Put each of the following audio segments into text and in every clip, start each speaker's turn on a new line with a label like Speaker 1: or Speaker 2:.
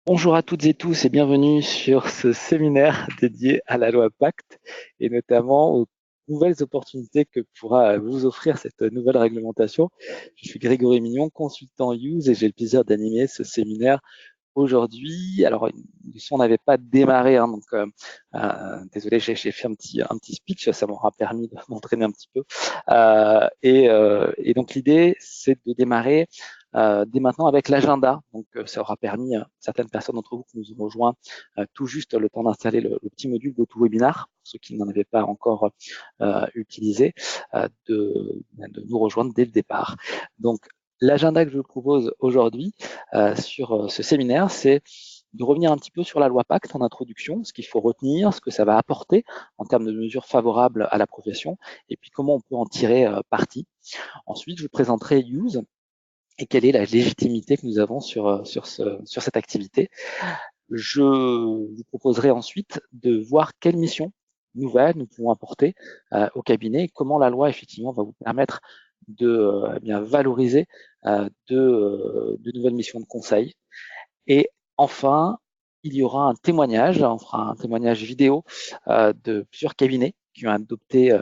Speaker 1: Bonjour à toutes et tous et bienvenue sur ce séminaire dédié à la loi Pacte et notamment aux nouvelles opportunités que pourra vous offrir cette nouvelle réglementation. Je suis Grégory Mignon, consultant Use et j'ai le plaisir d'animer ce séminaire aujourd'hui. Alors, le son n'avait pas démarré, hein, donc désolé, j'ai fait un petit speech, ça m'aura permis de m'entraîner un petit peu. Et donc, l'idée, c'est de démarrer dès maintenant avec l'agenda. Donc, ça aura permis à certaines personnes d'entre vous qui nous ont rejoints tout juste le temps d'installer le petit module GoToWebinar, pour ceux qui n'en avaient pas encore utilisé, de nous rejoindre dès le départ. Donc, l'agenda que je vous propose aujourd'hui sur ce séminaire, c'est de revenir un petit peu sur la loi Pacte en introduction, ce qu'il faut retenir, ce que ça va apporter en termes de mesures favorables à la profession, et puis comment on peut en tirer parti. Ensuite, je vous présenterai Use et quelle est la légitimité que nous avons sur cette activité. Je vous proposerai ensuite de voir quelle mission nouvelle nous pouvons apporter au cabinet et comment la loi effectivement va vous permettre de bien valoriser de nouvelles missions de conseil. Et enfin, il y aura un témoignage, on fera un témoignage vidéo de plusieurs cabinets qui ont adopté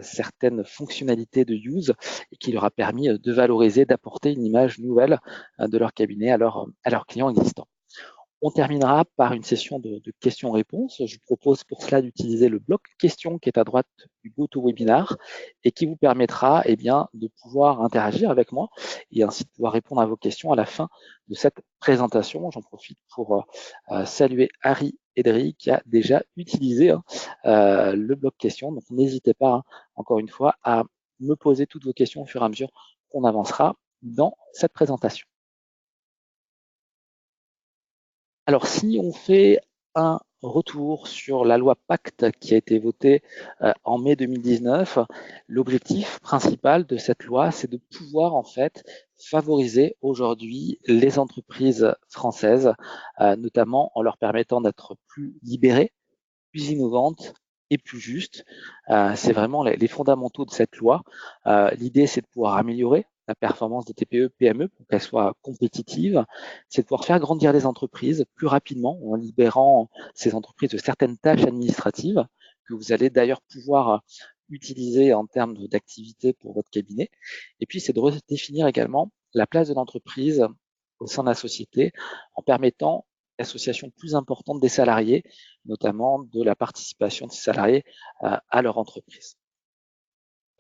Speaker 1: certaines fonctionnalités de Use et qui leur a permis de valoriser, d'apporter une image nouvelle de leur cabinet à leurs clients existants. On terminera par une session de questions-réponses. Je vous propose pour cela d'utiliser le bloc questions qui est à droite du GoToWebinar et qui vous permettra de pouvoir interagir avec moi et ainsi de pouvoir répondre à vos questions à la fin de cette présentation. J'en profite pour saluer Harry Edry qui a déjà utilisé le bloc questions. Donc n'hésitez pas, encore une fois, à me poser toutes vos questions au fur et à mesure qu'on avancera dans cette présentation. Alors, si on fait un retour sur la loi Pacte qui a été votée en mai 2019, l'objectif principal de cette loi, c'est de pouvoir en fait favoriser aujourd'hui les entreprises françaises, notamment en leur permettant d'être plus libérées, plus innovantes et plus justes. C'est vraiment les fondamentaux de cette loi. L'idée, c'est de pouvoir améliorer la performance des TPE, PME pour qu'elles soient compétitives, c'est de pouvoir faire grandir les entreprises plus rapidement en libérant ces entreprises de certaines tâches administratives que vous allez d'ailleurs pouvoir utiliser en termes d'activité pour votre cabinet. Et puis, c'est de redéfinir également la place de l'entreprise au sein de la société en permettant l'association plus importante des salariés, notamment de la participation des salariés à leur entreprise.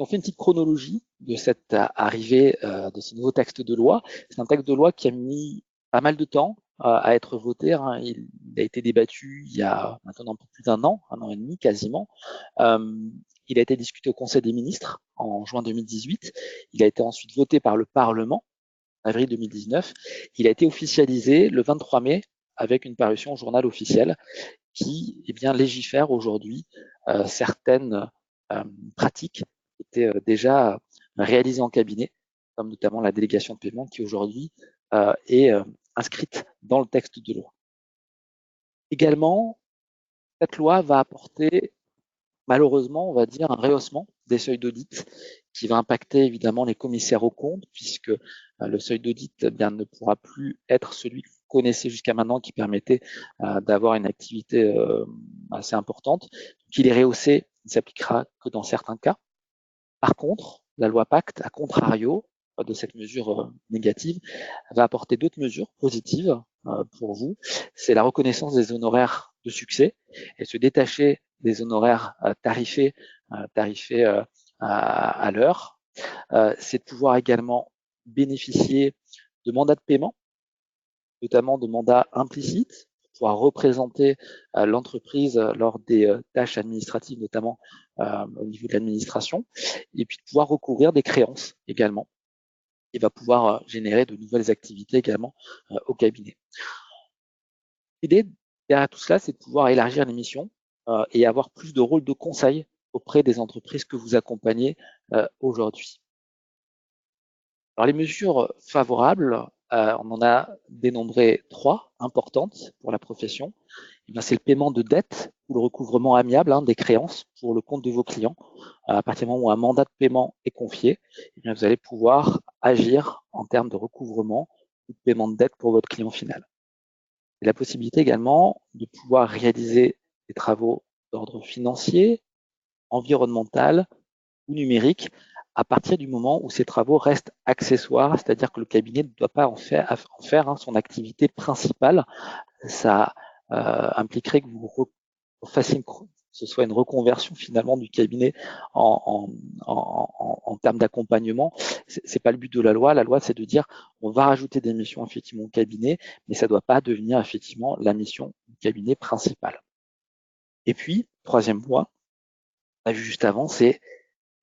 Speaker 1: On fait une petite chronologie de cette arrivée de ce nouveau texte de loi. C'est un texte de loi qui a mis pas mal de temps à être voté. Il a été débattu il y a maintenant un peu plus d'un an et demi quasiment. Il a été discuté au Conseil des ministres en juin 2018. Il a été ensuite voté par le Parlement en avril 2019. Il a été officialisé le 23 mai avec une parution au journal officiel qui légifère aujourd'hui certaines pratiques qui étaient déjà réalisées en cabinet, comme notamment la délégation de paiement qui aujourd'hui est inscrite dans le texte de loi. Également, cette loi va apporter malheureusement, on va dire, un rehaussement des seuils d'audit qui va impacter évidemment les commissaires aux comptes, puisque le seuil d'audit ne pourra plus être celui que vous connaissez jusqu'à maintenant, qui permettait d'avoir une activité assez importante. Donc, il est rehaussé, il ne s'appliquera que dans certains cas. Par contre, la loi Pacte, à contrario de cette mesure négative, va apporter d'autres mesures positives pour vous. C'est la reconnaissance des honoraires de succès et se détacher des honoraires tarifés à l'heure. C'est de pouvoir également bénéficier de mandats de paiement, notamment de mandats implicites, pour pouvoir représenter l'entreprise lors des tâches administratives, notamment au niveau de l'administration, et puis de pouvoir recouvrir des créances également. Il va pouvoir générer de nouvelles activités également au cabinet. L'idée derrière tout cela, c'est de pouvoir élargir les missions et avoir plus de rôle de conseil auprès des entreprises que vous accompagnez aujourd'hui. Alors les mesures favorables, on en a dénombré 3 importantes pour la profession. C'est le paiement de dettes ou le recouvrement amiable des créances pour le compte de vos clients. À partir du moment où un mandat de paiement est confié, vous allez pouvoir agir en termes de recouvrement ou de paiement de dette pour votre client final. Et la possibilité également de pouvoir réaliser des travaux d'ordre financier, environnemental ou numérique à partir du moment où ces travaux restent accessoires, c'est-à-dire que le cabinet ne doit pas en faire son activité principale. Ça impliquerait que vous fassiez ce soit une reconversion finalement du cabinet en termes d'accompagnement. C'est pas le but de la loi. La loi, c'est de dire on va rajouter des missions effectivement au cabinet, mais ça ne doit pas devenir effectivement la mission du cabinet principal. Et puis, troisième point, on a vu juste avant, c'est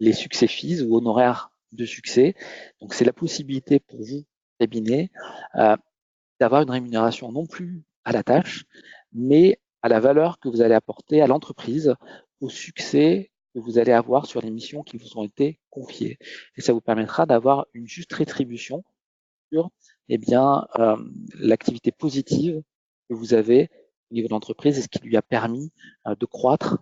Speaker 1: les success fees ou honoraires de succès. Donc, c'est la possibilité pour vous, cabinet, d'avoir une rémunération non plus à la tâche, mais à la valeur que vous allez apporter à l'entreprise, au succès que vous allez avoir sur les missions qui vous ont été confiées. Et ça vous permettra d'avoir une juste rétribution sur l'activité positive que vous avez au niveau de l'entreprise et ce qui lui a permis de croître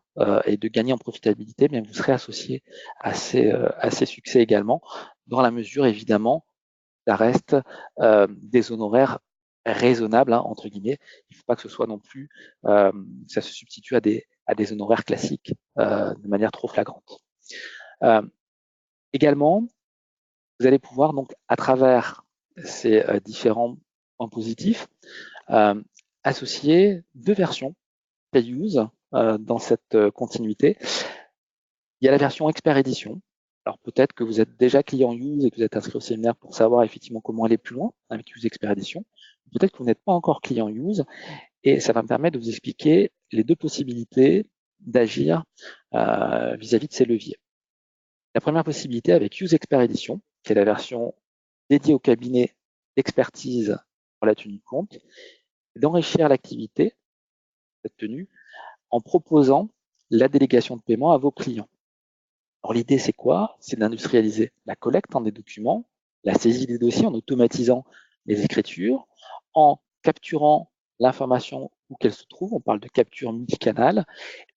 Speaker 1: et de gagner en profitabilité, bien vous serez associé à ces succès également, dans la mesure évidemment, ça reste des honoraires raisonnables, entre guillemets. Il ne faut pas que ce soit non plus, ça se substitue à des honoraires classiques de manière trop flagrante. Également, vous allez pouvoir donc à travers ces différents points positifs associer deux versions pay-use dans cette continuité. Il y a la version expert édition. Alors peut-être que vous êtes déjà client Use et que vous êtes inscrit au séminaire pour savoir effectivement comment aller plus loin avec Use Expert Edition. Peut-être que vous n'êtes pas encore client Use et ça va me permettre de vous expliquer les deux possibilités d'agir vis-à-vis de ces leviers. La première possibilité avec Use Expert Edition, qui est la version dédiée au cabinet d'expertise pour la tenue de compte, d'enrichir l'activité, cette tenue, en proposant la délégation de paiement à vos clients. Alors l'idée, c'est quoi? C'est d'industrialiser la collecte des documents, la saisie des dossiers en automatisant les écritures, en capturant l'information où qu'elle se trouve, on parle de capture multicanal,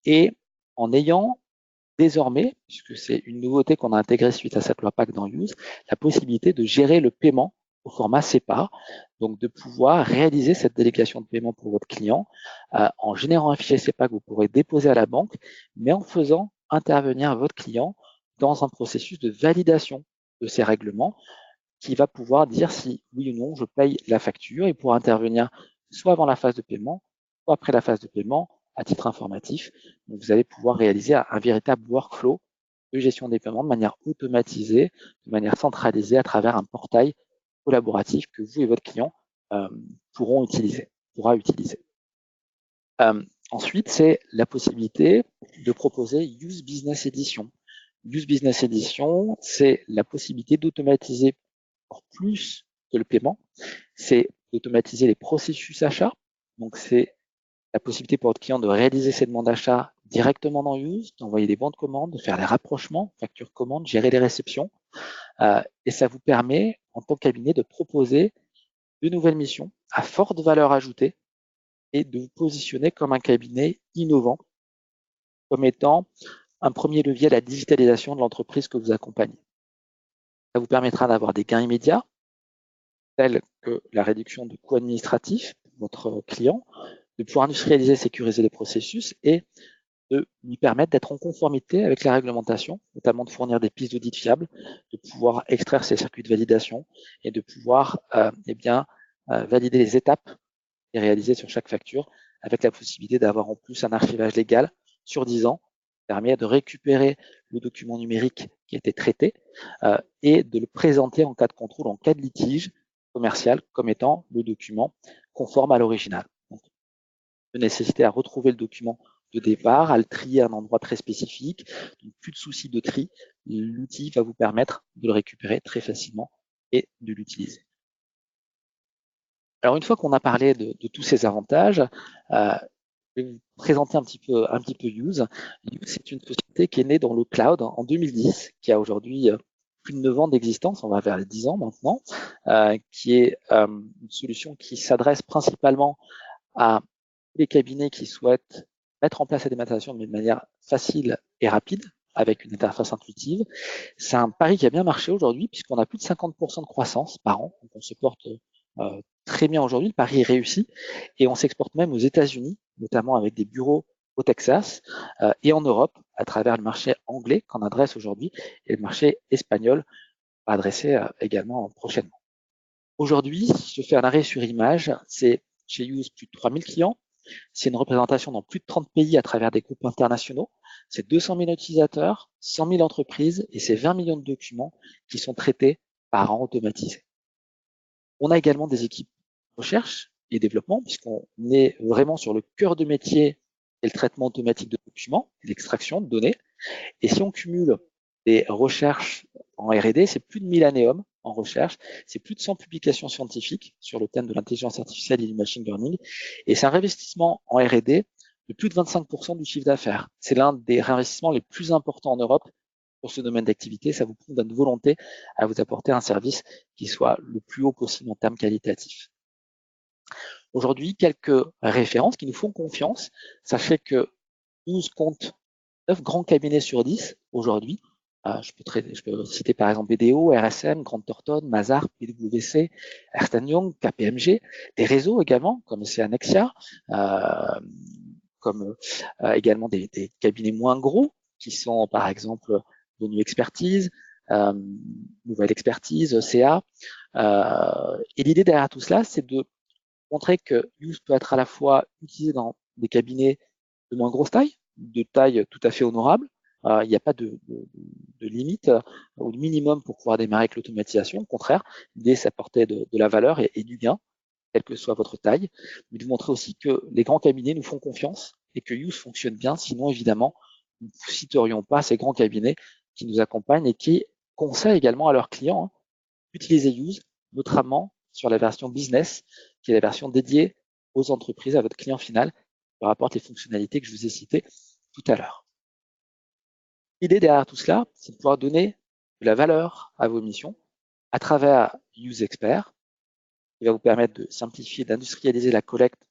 Speaker 1: et en ayant désormais, puisque c'est une nouveauté qu'on a intégrée suite à cette loi PAC dans Use, la possibilité de gérer le paiement au format SEPA, donc de pouvoir réaliser cette délégation de paiement pour votre client en générant un fichier SEPA que vous pourrez déposer à la banque, mais en faisant intervenir votre client dans un processus de validation de ces règlements qui va pouvoir dire si oui ou non je paye la facture et pour intervenir soit avant la phase de paiement, soit après la phase de paiement à titre informatif. Donc, vous allez pouvoir réaliser un véritable workflow de gestion des paiements de manière automatisée, de manière centralisée à travers un portail collaboratif que vous et votre client pourra utiliser. Ensuite, c'est la possibilité de proposer Use Business Edition. Use Business Edition, c'est la possibilité d'automatiser encore plus que le paiement, c'est d'automatiser les processus achats. Donc, c'est la possibilité pour votre client de réaliser ses demandes d'achat directement dans Use, d'envoyer des bons de commande, de faire les rapprochements, facture commande, gérer les réceptions. Et ça vous permet, en tant que cabinet, de proposer de nouvelles missions à forte valeur ajoutée et de vous positionner comme un cabinet innovant, comme étant un premier levier à la digitalisation de l'entreprise que vous accompagnez. Ça vous permettra d'avoir des gains immédiats, tels que la réduction de coûts administratifs pour votre client, de pouvoir industrialiser et sécuriser les processus et de lui permettre d'être en conformité avec la réglementation, notamment de fournir des pistes d'audit fiables, de pouvoir extraire ses circuits de validation et de pouvoir valider les étapes et réaliser sur chaque facture, avec la possibilité d'avoir en plus un archivage légal sur 10 ans, qui permet de récupérer le document numérique qui a été traité et de le présenter en cas de contrôle, en cas de litige commercial, comme étant le document conforme à l'original. Donc, de nécessité à retrouver le document de départ, à le trier à un endroit très spécifique, donc plus de soucis de tri, l'outil va vous permettre de le récupérer très facilement et de l'utiliser. Alors une fois qu'on a parlé de tous ces avantages, je vais vous présenter un petit peu Use. Use, c'est une société qui est née dans le cloud en 2010, qui a aujourd'hui plus de 9 ans d'existence, on va vers les 10 ans maintenant, qui est une solution qui s'adresse principalement à les cabinets qui souhaitent mettre en place la dématérialisation de manière facile et rapide, avec une interface intuitive. C'est un pari qui a bien marché aujourd'hui, puisqu'on a plus de 50% de croissance par an. Donc on se porte très bien aujourd'hui, le pari est réussi, et on s'exporte même aux États-Unis, notamment avec des bureaux au Texas, et en Europe, à travers le marché anglais qu'on adresse aujourd'hui, et le marché espagnol adressé également prochainement. Aujourd'hui, si je fais un arrêt sur image, c'est chez Use plus de 3000 clients, c'est une représentation dans plus de 30 pays à travers des groupes internationaux, c'est 200 000 utilisateurs, 100 000 entreprises, et c'est 20 millions de documents qui sont traités par an automatisés. On a également des équipes recherche et développement, puisqu'on est vraiment sur le cœur de métier et le traitement automatique de documents, l'extraction de données. Et si on cumule des recherches en R&D, c'est plus de 1000 annéums en recherche, c'est plus de 100 publications scientifiques sur le thème de l'intelligence artificielle et du machine learning, et c'est un investissement en R&D de plus de 25% du chiffre d'affaires. C'est l'un des réinvestissements les plus importants en Europe pour ce domaine d'activité. Ça vous prouve notre volonté à vous apporter un service qui soit le plus haut possible en termes qualitatifs. Aujourd'hui, quelques références qui nous font confiance. Sachez que 12 compte 9 grands cabinets sur 10 aujourd'hui. Je peux citer par exemple BDO, RSM, Grant Thornton, Mazars, PwC, Ernst Young, KPMG, des réseaux également comme c'est Annexia, comme également des cabinets moins gros qui sont par exemple Venue Expertise, Nouvelle Expertise, CA. Et l'idée derrière tout cela, c'est de montrer que Use peut être à la fois utilisé dans des cabinets de moins grosse taille, de taille tout à fait honorable. Il n'y a pas de limite ou de minimum pour pouvoir démarrer avec l'automatisation. Au contraire, l'idée, c'est d'apporter de la valeur et du gain, quelle que soit votre taille, mais de vous montrer aussi que les grands cabinets nous font confiance et que Use fonctionne bien. Sinon, évidemment, nous ne citerions pas ces grands cabinets qui nous accompagnent et qui conseillent également à leurs clients d'utiliser Use, notamment sur la version business, qui est la version dédiée aux entreprises, à votre client final, qui rapporte les fonctionnalités que je vous ai citées tout à l'heure. L'idée derrière tout cela, c'est de pouvoir donner de la valeur à vos missions à travers Use Expert, qui va vous permettre de simplifier, d'industrialiser la collecte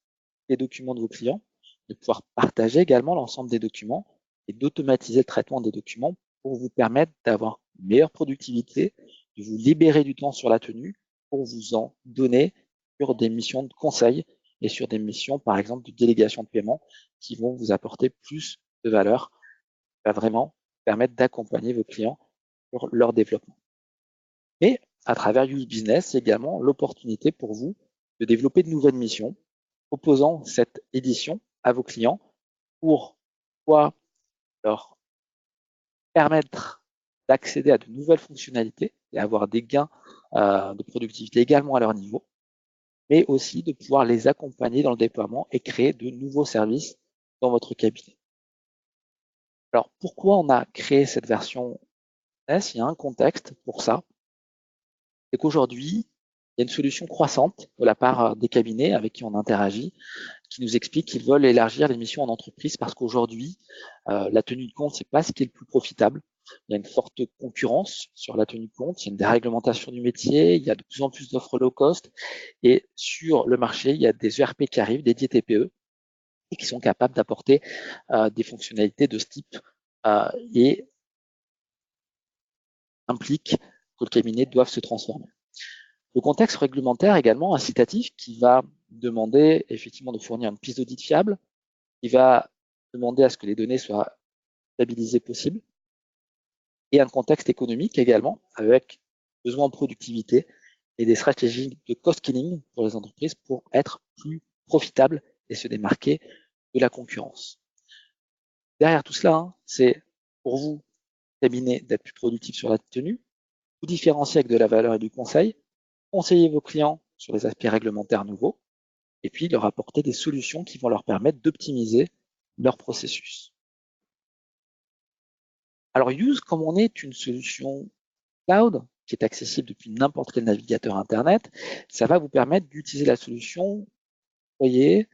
Speaker 1: des documents de vos clients, de pouvoir partager également l'ensemble des documents et d'automatiser le traitement des documents pour vous permettre d'avoir une meilleure productivité, de vous libérer du temps sur la tenue pour vous en donner sur des missions de conseil et sur des missions, par exemple, de délégation de paiement qui vont vous apporter plus de valeur, va vraiment permettre d'accompagner vos clients sur leur développement. Et à travers Use Business, c'est également l'opportunité pour vous de développer de nouvelles missions, proposant cette édition à vos clients pour pouvoir leur permettre d'accéder à de nouvelles fonctionnalités et avoir des gains de productivité également à leur niveau, mais aussi de pouvoir les accompagner dans le déploiement et créer de nouveaux services dans votre cabinet. Alors, pourquoi on a créé cette version business? Il y a un contexte pour ça. C'est qu'aujourd'hui, il y a une solution croissante de la part des cabinets avec qui on interagit, qui nous expliquent qu'ils veulent élargir les missions en entreprise parce qu'aujourd'hui, la tenue de compte, c'est pas ce qui est le plus profitable. Il y a une forte concurrence sur la tenue de compte, il y a une déréglementation du métier, il y a de plus en plus d'offres low cost, et sur le marché, il y a des ERP qui arrivent, dédiés TPE, et qui sont capables d'apporter des fonctionnalités de ce type et impliquent que le cabinet doive se transformer. Le contexte réglementaire également incitatif qui va demander effectivement de fournir une piste d'audit fiable, qui va demander à ce que les données soient stabilisées possible, et un contexte économique également avec besoin de productivité et des stratégies de cost killing pour les entreprises pour être plus profitables et se démarquer de la concurrence. Derrière tout cela, c'est pour vous, cabinet, d'être plus productif sur la tenue, vous différencier avec de la valeur et du conseil, conseiller vos clients sur les aspects réglementaires nouveaux, et puis leur apporter des solutions qui vont leur permettre d'optimiser leur processus. Alors Use, comme on est une solution cloud qui est accessible depuis n'importe quel navigateur Internet, ça va vous permettre d'utiliser la solution voyez,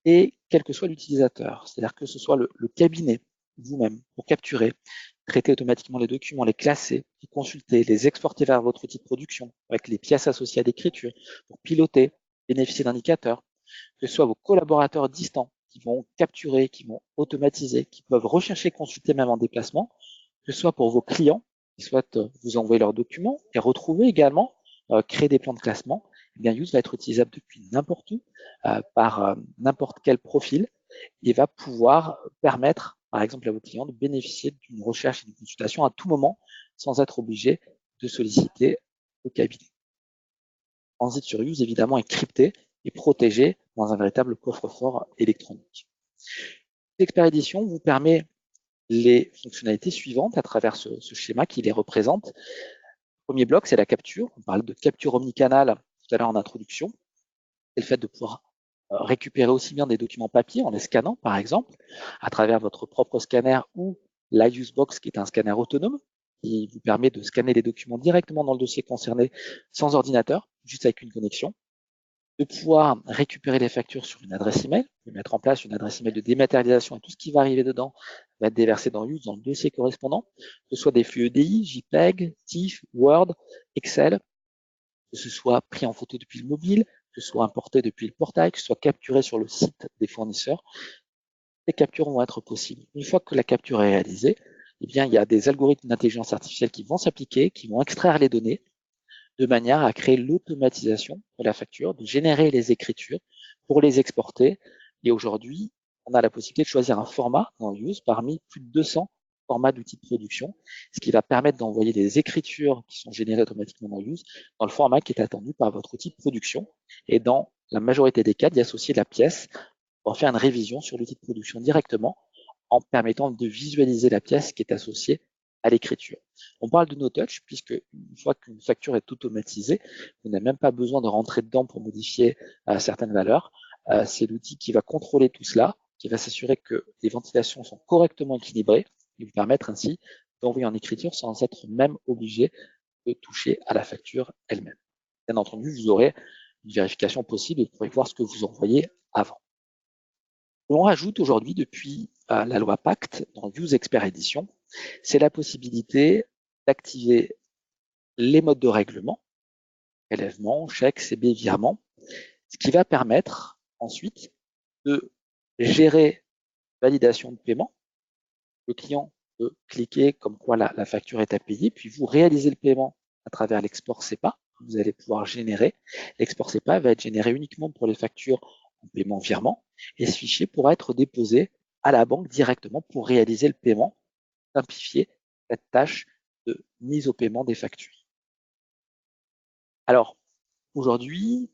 Speaker 1: et quel que soit l'utilisateur. C'est-à-dire que ce soit le cabinet vous-même pour capturer, traiter automatiquement les documents, les classer, les consulter, les exporter vers votre outil de production avec les pièces associées à l'écriture pour piloter, bénéficier d'indicateurs, que ce soit vos collaborateurs distants qui vont capturer, qui vont automatiser, qui peuvent rechercher, consulter même en déplacement, que ce soit pour vos clients qui souhaitent vous envoyer leurs documents et retrouver également, créer des plans de classement eh bien Use va être utilisable depuis n'importe où, par n'importe quel profil, et va pouvoir permettre, par exemple, à vos clients de bénéficier d'une recherche et d'une consultation à tout moment, sans être obligé de solliciter le cabinet. Le transit sur Use, évidemment, est crypté et protégé dans un véritable coffre-fort électronique. L'expert édition vous permet les fonctionnalités suivantes à travers ce schéma qui les représente. Le premier bloc, c'est la capture. On parle de capture omnicanal tout à l'heure en introduction. C'est le fait de pouvoir récupérer aussi bien des documents papier en les scannant, par exemple, à travers votre propre scanner ou l'iUsebox, qui est un scanner autonome, qui vous permet de scanner les documents directement dans le dossier concerné sans ordinateur, juste avec une connexion. De pouvoir récupérer les factures sur une adresse email, de mettre en place une adresse email de dématérialisation et tout ce qui va arriver dedans va être déversé dans Use, dans le dossier correspondant, que ce soit des flux EDI, JPEG, TIFF, Word, Excel, que ce soit pris en photo depuis le mobile, que ce soit importé depuis le portail, que ce soit capturé sur le site des fournisseurs. Les captures vont être possibles. Une fois que la capture est réalisée, eh bien, il y a des algorithmes d'intelligence artificielle qui vont s'appliquer, qui vont extraire les données, de manière à créer l'automatisation de la facture, de générer les écritures pour les exporter. Et aujourd'hui, on a la possibilité de choisir un format dans Use parmi plus de 200 formats d'outils de production, ce qui va permettre d'envoyer des écritures qui sont générées automatiquement dans Use dans le format qui est attendu par votre outil de production. Et dans la majorité des cas, d'y associer la pièce pour faire une révision sur l'outil de production directement en permettant de visualiser la pièce qui est associée à l'écriture. On parle de no-touch puisque une fois qu'une facture est automatisée, vous n'avez même pas besoin de rentrer dedans pour modifier certaines valeurs. C'est l'outil qui va contrôler tout cela, qui va s'assurer que les ventilations sont correctement équilibrées et vous permettre ainsi d'envoyer en écriture sans être même obligé de toucher à la facture elle-même. Bien entendu, vous aurez une vérification possible et vous pourrez voir ce que vous envoyez avant. On rajoute aujourd'hui, depuis la loi Pacte, dans Use Expert Edition, c'est la possibilité d'activer les modes de règlement, prélèvement, chèque, CB, virement, ce qui va permettre ensuite de gérer validation de paiement. Le client peut cliquer comme quoi la facture est à payer, puis vous réalisez le paiement à travers l'export SEPA que vous allez pouvoir générer. L'export SEPA va être généré uniquement pour les factures en paiement virement et ce fichier pourra être déposé à la banque directement pour réaliser le paiement, simplifier cette tâche de mise au paiement des factures. Alors, aujourd'hui,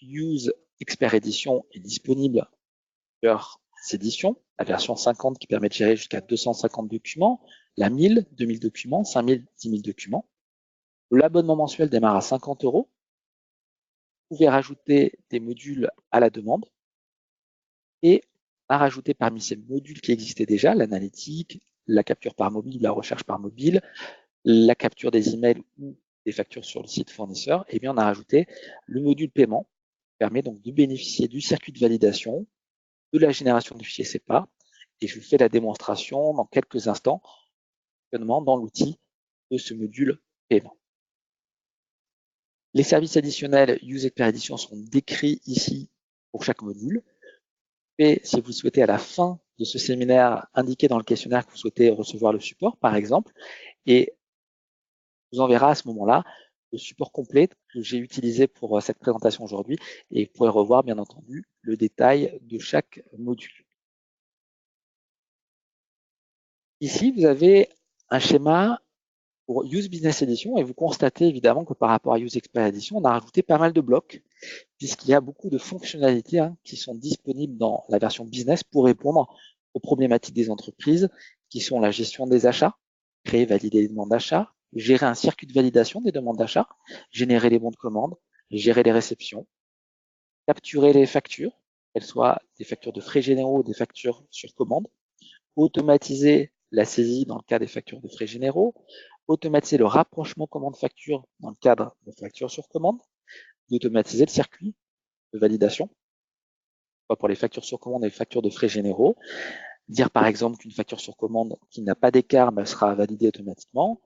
Speaker 1: Use Expert Edition est disponible sur éditions, la version 50 qui permet de gérer jusqu'à 250 documents, la 1000, 2000 documents, 5000, 10 000 documents. L'abonnement mensuel démarre à 50 €. Vous pouvez rajouter des modules à la demande et à rajouter parmi ces modules qui existaient déjà, l'analytique, la capture par mobile, la recherche par mobile, la capture des emails ou des factures sur le site fournisseur, et bien on a rajouté le module paiement qui permet donc de bénéficier du circuit de validation, de la génération du fichier SEPA, et je vous fais la démonstration dans quelques instants dans l'outil de ce module paiement. Les services additionnels Use Expert Edition sont décrits ici pour chaque module. Et si vous souhaitez à la fin de ce séminaire indiquer dans le questionnaire que vous souhaitez recevoir le support, par exemple, et vous enverra à ce moment-là le support complet que j'ai utilisé pour cette présentation aujourd'hui et vous pourrez revoir bien entendu le détail de chaque module. Ici, vous avez un schéma pour Use Business Edition et vous constatez évidemment que par rapport à Use Expert Edition, on a rajouté pas mal de blocs puisqu'il y a beaucoup de fonctionnalités qui sont disponibles dans la version business pour répondre aux problématiques des entreprises qui sont la gestion des achats, créer, valider les demandes d'achat, gérer un circuit de validation des demandes d'achat, générer les bons de commande, gérer les réceptions, capturer les factures, qu'elles soient des factures de frais généraux ou des factures sur commande, automatiser la saisie dans le cas des factures de frais généraux, automatiser le rapprochement commande-facture dans le cadre de factures sur commande, d'automatiser le circuit de validation, pour les factures sur commande et les factures de frais généraux, dire par exemple qu'une facture sur commande qui n'a pas d'écart sera validée automatiquement,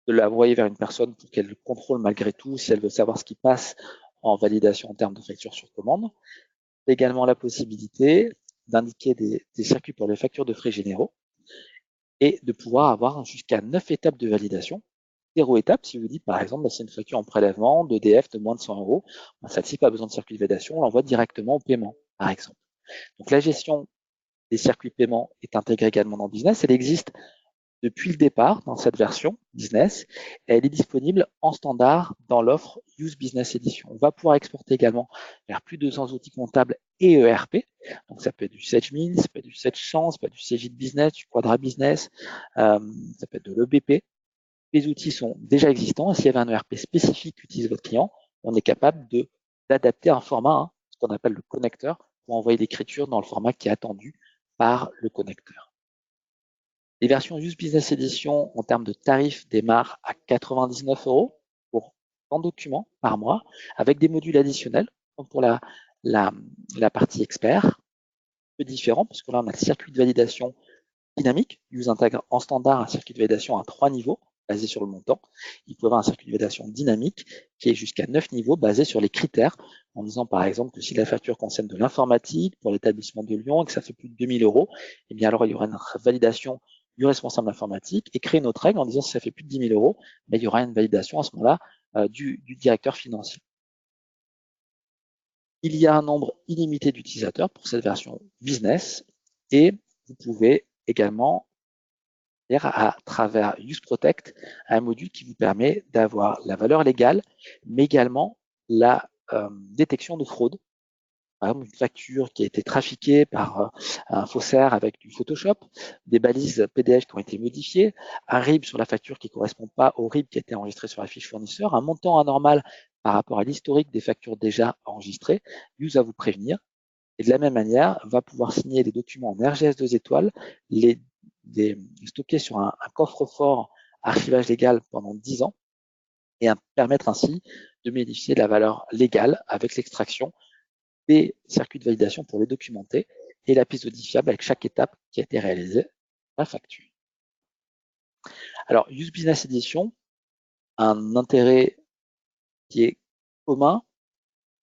Speaker 1: de l'envoyer vers une personne pour qu'elle contrôle malgré tout si elle veut savoir ce qui passe en validation en termes de facture sur commande. Également la possibilité d'indiquer des circuits pour les factures de frais généraux et de pouvoir avoir jusqu'à 9 étapes de validation 0 étape. Si vous dites par exemple, c'est une facture en prélèvement d'EDF de moins de 100 €, celle-ci n'a pas besoin de circuit de validation, on l'envoie directement au paiement, par exemple. Donc la gestion des circuits de paiement est intégrée également dans Business. Elle existe depuis le départ dans cette version Business et elle est disponible en standard dans l'offre Use Business Edition. On va pouvoir exporter également vers plus de 200 outils comptables et ERP. Donc ça peut être du SageMin, ça peut être du SageChamp, ça peut être du Cegid Business, du Quadra Business, ça peut être de l'EBP. Les outils sont déjà existants et s'il y avait un ERP spécifique qu'utilise votre client, on est capable d'adapter un format, ce qu'on appelle le connecteur, pour envoyer l'écriture dans le format qui est attendu par le connecteur. Les versions Use Business Edition en termes de tarifs démarrent à 99 € pour 100 documents par mois, avec des modules additionnels, comme pour la partie expert, un peu différent, parce que là on a le circuit de validation dynamique. Use intègre en standard un circuit de validation à 3 niveaux, basé sur le montant. Il peut avoir un circuit de validation dynamique qui est jusqu'à 9 niveaux, basé sur les critères, en disant par exemple que si la facture concerne de l'informatique pour l'établissement de Lyon et que ça fait plus de 2000 €, eh bien alors il y aura une validation du responsable informatique et créer une autre règle en disant si ça fait plus de 10 000 €, il y aura une validation à ce moment-là du directeur financier. Il y a un nombre illimité d'utilisateurs pour cette version business et vous pouvez également, à travers Use Protect, un module qui vous permet d'avoir la valeur légale, mais également la détection de fraude. Par exemple, une facture qui a été trafiquée par un faussaire avec du Photoshop, des balises PDF qui ont été modifiées, un RIB sur la facture qui ne correspond pas au RIB qui a été enregistré sur la fiche fournisseur, un montant anormal par rapport à l'historique des factures déjà enregistrées. Use va vous prévenir et de la même manière va pouvoir signer les documents en RGS 2 étoiles, les stocker sur un coffre-fort archivage légal pendant 10 ans et permettre ainsi de bénéficier de la valeur légale avec l'extraction des circuits de validation pour les documenter et la piste codifiable avec chaque étape qui a été réalisée par la facture. Alors, Use Business Edition a un intérêt qui est commun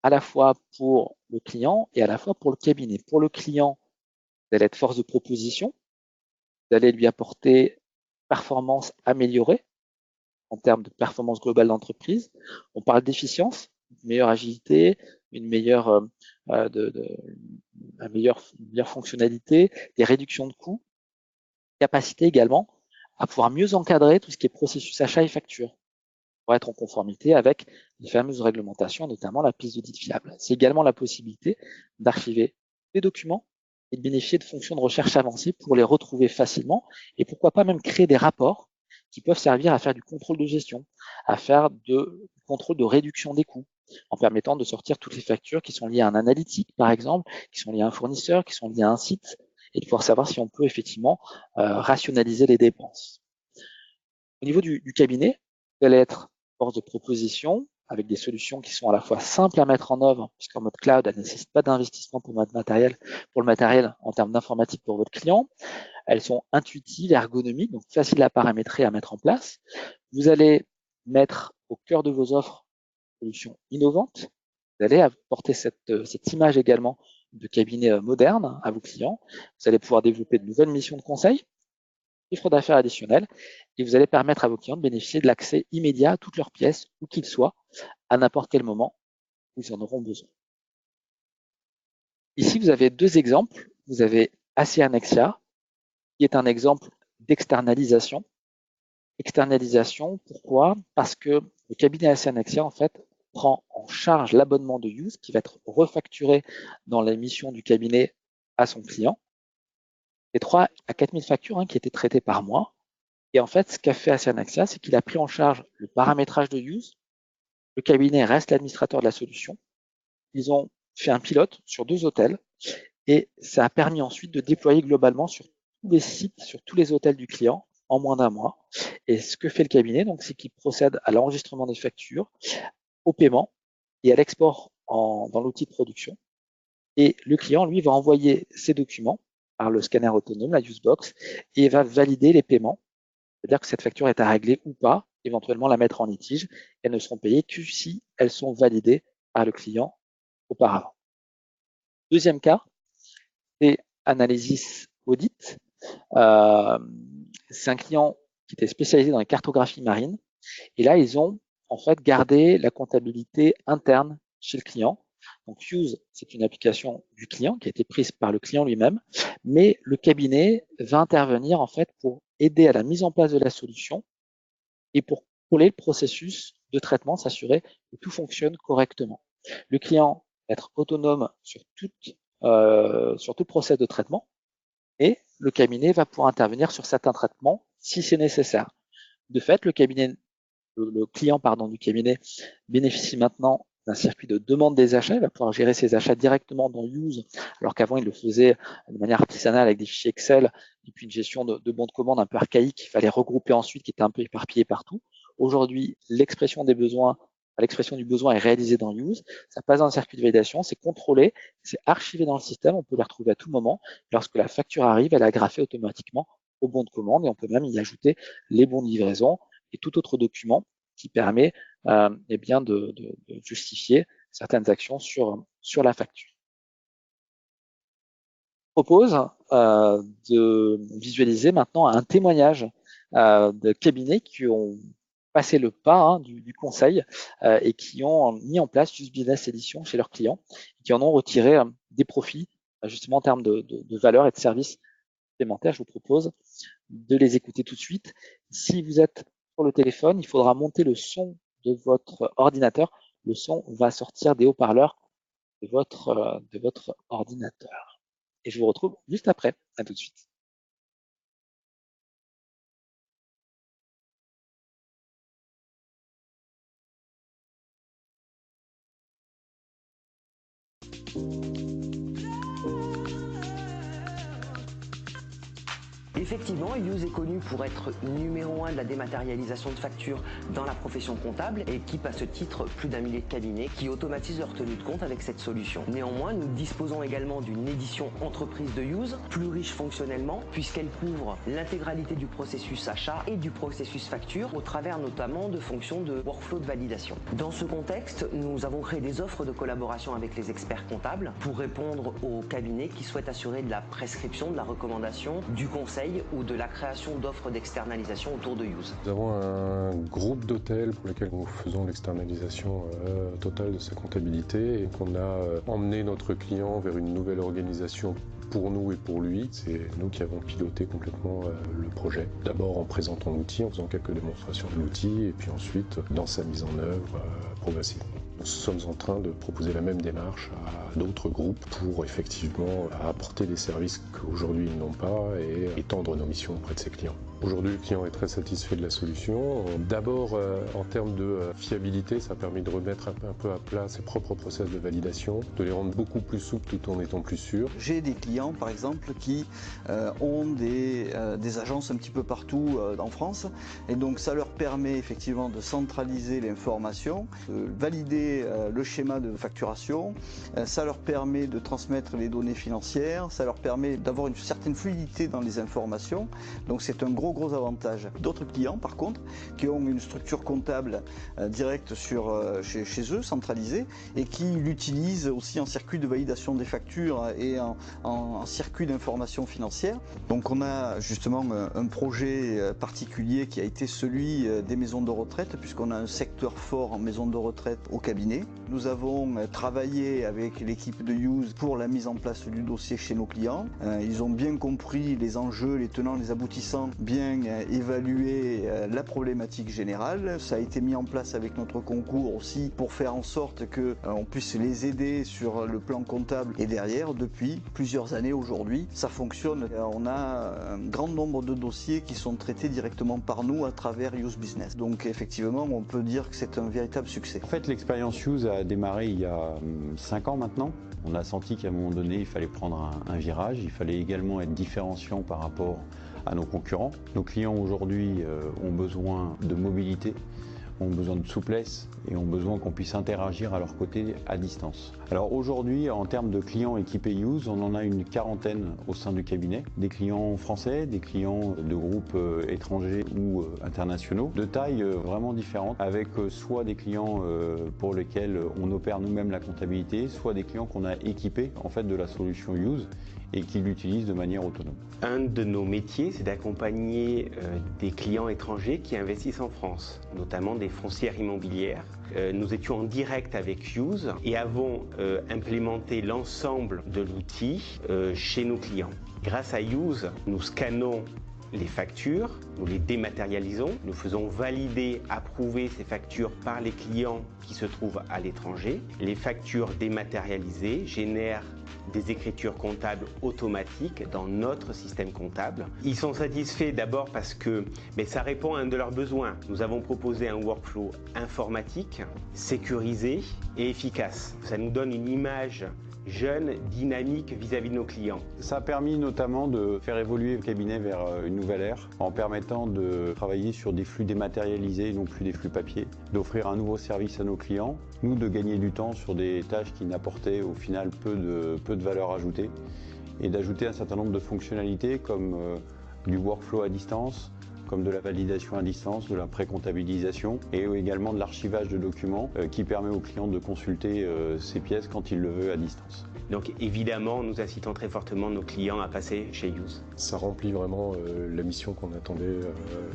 Speaker 1: à la fois pour le client et à la fois pour le cabinet. Pour le client, vous allez être force de proposition, vous allez lui apporter performance améliorée en termes de performance globale d'entreprise. On parle d'efficience, une meilleure agilité, une meilleure fonctionnalité, des réductions de coûts, capacité également à pouvoir mieux encadrer tout ce qui est processus achat et facture pour être en conformité avec les fameuses réglementations, notamment la piste d'audit fiable. C'est également la possibilité d'archiver les documents et de bénéficier de fonctions de recherche avancées pour les retrouver facilement et pourquoi pas même créer des rapports qui peuvent servir à faire du contrôle de gestion, à faire du contrôle de réduction des coûts, en permettant de sortir toutes les factures qui sont liées à un analytique, par exemple, qui sont liées à un fournisseur, qui sont liées à un site, et de pouvoir savoir si on peut effectivement rationaliser les dépenses. Au niveau du cabinet, vous allez être force de proposition avec des solutions qui sont à la fois simples à mettre en œuvre, puisqu'en mode cloud, elles ne nécessitent pas d'investissement pour le matériel en termes d'informatique pour votre client. Elles sont intuitives, ergonomiques, donc faciles à paramétrer, à mettre en place. Vous allez mettre au cœur de vos offres des solutions innovantes. Vous allez apporter cette image également de cabinet moderne à vos clients. Vous allez pouvoir développer de nouvelles missions de conseil, chiffre d'affaires additionnel, et vous allez permettre à vos clients de bénéficier de l'accès immédiat à toutes leurs pièces, où qu'ils soient, à n'importe quel moment où ils en auront besoin. Ici, vous avez deux exemples. Vous avez Asianexia, qui est un exemple d'externalisation. Externalisation, pourquoi? Parce que le cabinet Asianexia, en fait, prend en charge l'abonnement de Use qui va être refacturé dans la mission du cabinet à son client. C'est 3 à 4 000 factures qui étaient traitées par mois. Et en fait, ce qu'a fait Asianexia, c'est qu'il a pris en charge le paramétrage de Use. Le cabinet reste l'administrateur de la solution. Ils ont fait un pilote sur 2 hôtels et ça a permis ensuite de déployer globalement sur tous les sites, sur tous les hôtels du client en moins d'1 mois. Et ce que fait le cabinet, donc, c'est qu'il procède à l'enregistrement des factures, au paiement et à l'export dans l'outil de production. Et le client, lui, va envoyer ses documents par le scanner autonome, la Usebox, et va valider les paiements. C'est-à-dire que cette facture est à régler ou pas, éventuellement la mettre en litige. Elles ne seront payées que si elles sont validées par le client auparavant. Deuxième cas, c'est Analysis Audit. C'est un client qui était spécialisé dans les cartographies marines Et là, ils ont en fait gardé la comptabilité interne chez le client. Donc Use, c'est une application du client qui a été prise par le client lui-même, mais le cabinet va intervenir en fait pour aider à la mise en place de la solution et pour contrôler le processus de traitement, s'assurer que tout fonctionne correctement. Le client va être autonome sur tout le process de traitement et le cabinet va pouvoir intervenir sur certains traitements si c'est nécessaire. De fait, le client du cabinet bénéficie maintenant d'un circuit de demande des achats. Il va pouvoir gérer ses achats directement dans Use, alors qu'avant, il le faisait de manière artisanale avec des fichiers Excel et puis une gestion de bons de commande un peu archaïque qu'il fallait regrouper ensuite, qui était un peu éparpillé partout. Aujourd'hui, l'expression du besoin est réalisée dans Use. Ça passe dans un circuit de validation, c'est contrôlé, c'est archivé dans le système. On peut les retrouver à tout moment. Lorsque la facture arrive, elle est agrafée automatiquement au bon de commande et on peut même y ajouter les bons de livraison et tout autre document qui permet de justifier certaines actions sur la facture. Je propose de visualiser maintenant un témoignage de cabinets qui ont passé le pas du conseil et qui ont mis en place Use Business Edition chez leurs clients, qui en ont retiré des profits justement en termes de valeur et de services supplémentaires. Je vous propose de les écouter tout de suite. Si vous êtes sur le téléphone, il faudra monter le son de votre ordinateur. Le son va sortir des haut-parleurs de votre ordinateur. Et je vous retrouve juste après. À tout de suite.
Speaker 2: Effectivement, Use est connu pour être numéro 1 de la dématérialisation de factures dans la profession comptable et équipe à ce titre plus d'un millier de cabinets qui automatisent leur tenue de compte avec cette solution. Néanmoins, nous disposons également d'une édition entreprise de Use, plus riche fonctionnellement puisqu'elle couvre l'intégralité du processus achat et du processus facture au travers notamment de fonctions de workflow de validation. Dans ce contexte, nous avons créé des offres de collaboration avec les experts comptables pour répondre aux cabinets qui souhaitent assurer de la prescription, de la recommandation, du conseil ou de la création d'offres d'externalisation autour de Use.
Speaker 3: Nous avons un groupe d'hôtels pour lesquels nous faisons l'externalisation totale de sa comptabilité et qu'on a emmené notre client vers une nouvelle organisation pour nous et pour lui. C'est nous qui avons piloté complètement le projet. D'abord en présentant l'outil, en faisant quelques démonstrations de l'outil et puis ensuite dans sa mise en œuvre progressive. Nous sommes en train de proposer la même démarche à d'autres groupes pour effectivement apporter des services qu'aujourd'hui ils n'ont pas et étendre nos missions auprès de ces clients. Aujourd'hui, le client est très satisfait de la solution. D'abord, en termes de fiabilité, ça a permis de remettre un peu à plat ses propres process de validation, de les rendre beaucoup plus souples tout en étant plus sûrs.
Speaker 4: J'ai des clients, par exemple, qui ont des agences un petit peu partout en France. Et donc, ça leur permet effectivement de centraliser l'information, de valider le schéma de facturation. Ça leur permet de transmettre les données financières. Ça leur permet d'avoir une certaine fluidité dans les informations. Donc, c'est un gros avantage. D'autres clients par contre qui ont une structure comptable directe chez eux, centralisée, et qui l'utilisent aussi en circuit de validation des factures et en circuit d'information financière. Donc on a justement un projet particulier qui a été celui des maisons de retraite, puisqu'on a un secteur fort en maison de retraite au cabinet. Nous avons travaillé avec l'équipe de Use pour la mise en place du dossier chez nos clients. Ils ont bien compris les enjeux, les tenants, les aboutissants, bien évaluer la problématique générale. Ça a été mis en place avec notre concours aussi pour faire en sorte qu'on puisse les aider sur le plan comptable. Et derrière, depuis plusieurs années aujourd'hui, ça fonctionne. On a un grand nombre de dossiers qui sont traités directement par nous à travers Use Business. Donc effectivement, on peut dire que c'est un véritable succès.
Speaker 5: En fait, l'expérience Use a démarré il y a 5 ans maintenant. On a senti qu'à un moment donné, il fallait prendre un virage. Il fallait également être différenciant par rapport à nos concurrents. Nos clients aujourd'hui ont besoin de mobilité, ont besoin de souplesse et ont besoin qu'on puisse interagir à leur côté à distance. Alors aujourd'hui, en termes de clients équipés Use, on en a une quarantaine au sein du cabinet. Des clients français, des clients de groupes étrangers ou internationaux, de tailles vraiment différentes, avec soit des clients pour lesquels on opère nous-mêmes la comptabilité, soit des clients qu'on a équipés en fait de la solution Use et qui l'utilisent de manière autonome.
Speaker 6: Un de nos métiers, c'est d'accompagner des clients étrangers qui investissent en France, notamment des foncières immobilières. Nous étions en direct avec Use et avons implémenté l'ensemble de l'outil chez nos clients. Grâce à Use, nous scannons les factures, nous les dématérialisons, nous faisons valider, approuver ces factures par les clients qui se trouvent à l'étranger. Les factures dématérialisées génèrent des écritures comptables automatiques dans notre système comptable. Ils sont satisfaits d'abord parce que ça répond à un de leurs besoins. Nous avons proposé un workflow informatique, sécurisé et efficace. Ça nous donne une image jeune, dynamique vis-à-vis de nos clients.
Speaker 5: Ça a permis notamment de faire évoluer le cabinet vers une nouvelle ère en permettant de travailler sur des flux dématérialisés et non plus des flux papier, d'offrir un nouveau service à nos clients, nous de gagner du temps sur des tâches qui n'apportaient au final peu de valeur ajoutée et d'ajouter un certain nombre de fonctionnalités comme du workflow à distance, comme de la validation à distance, de la pré-comptabilisation et également de l'archivage de documents qui permet aux clients de consulter ces pièces quand ils le veulent à distance.
Speaker 6: Donc évidemment, nous incitons très fortement nos clients à passer chez Use.
Speaker 3: Ça remplit vraiment la mission qu'on attendait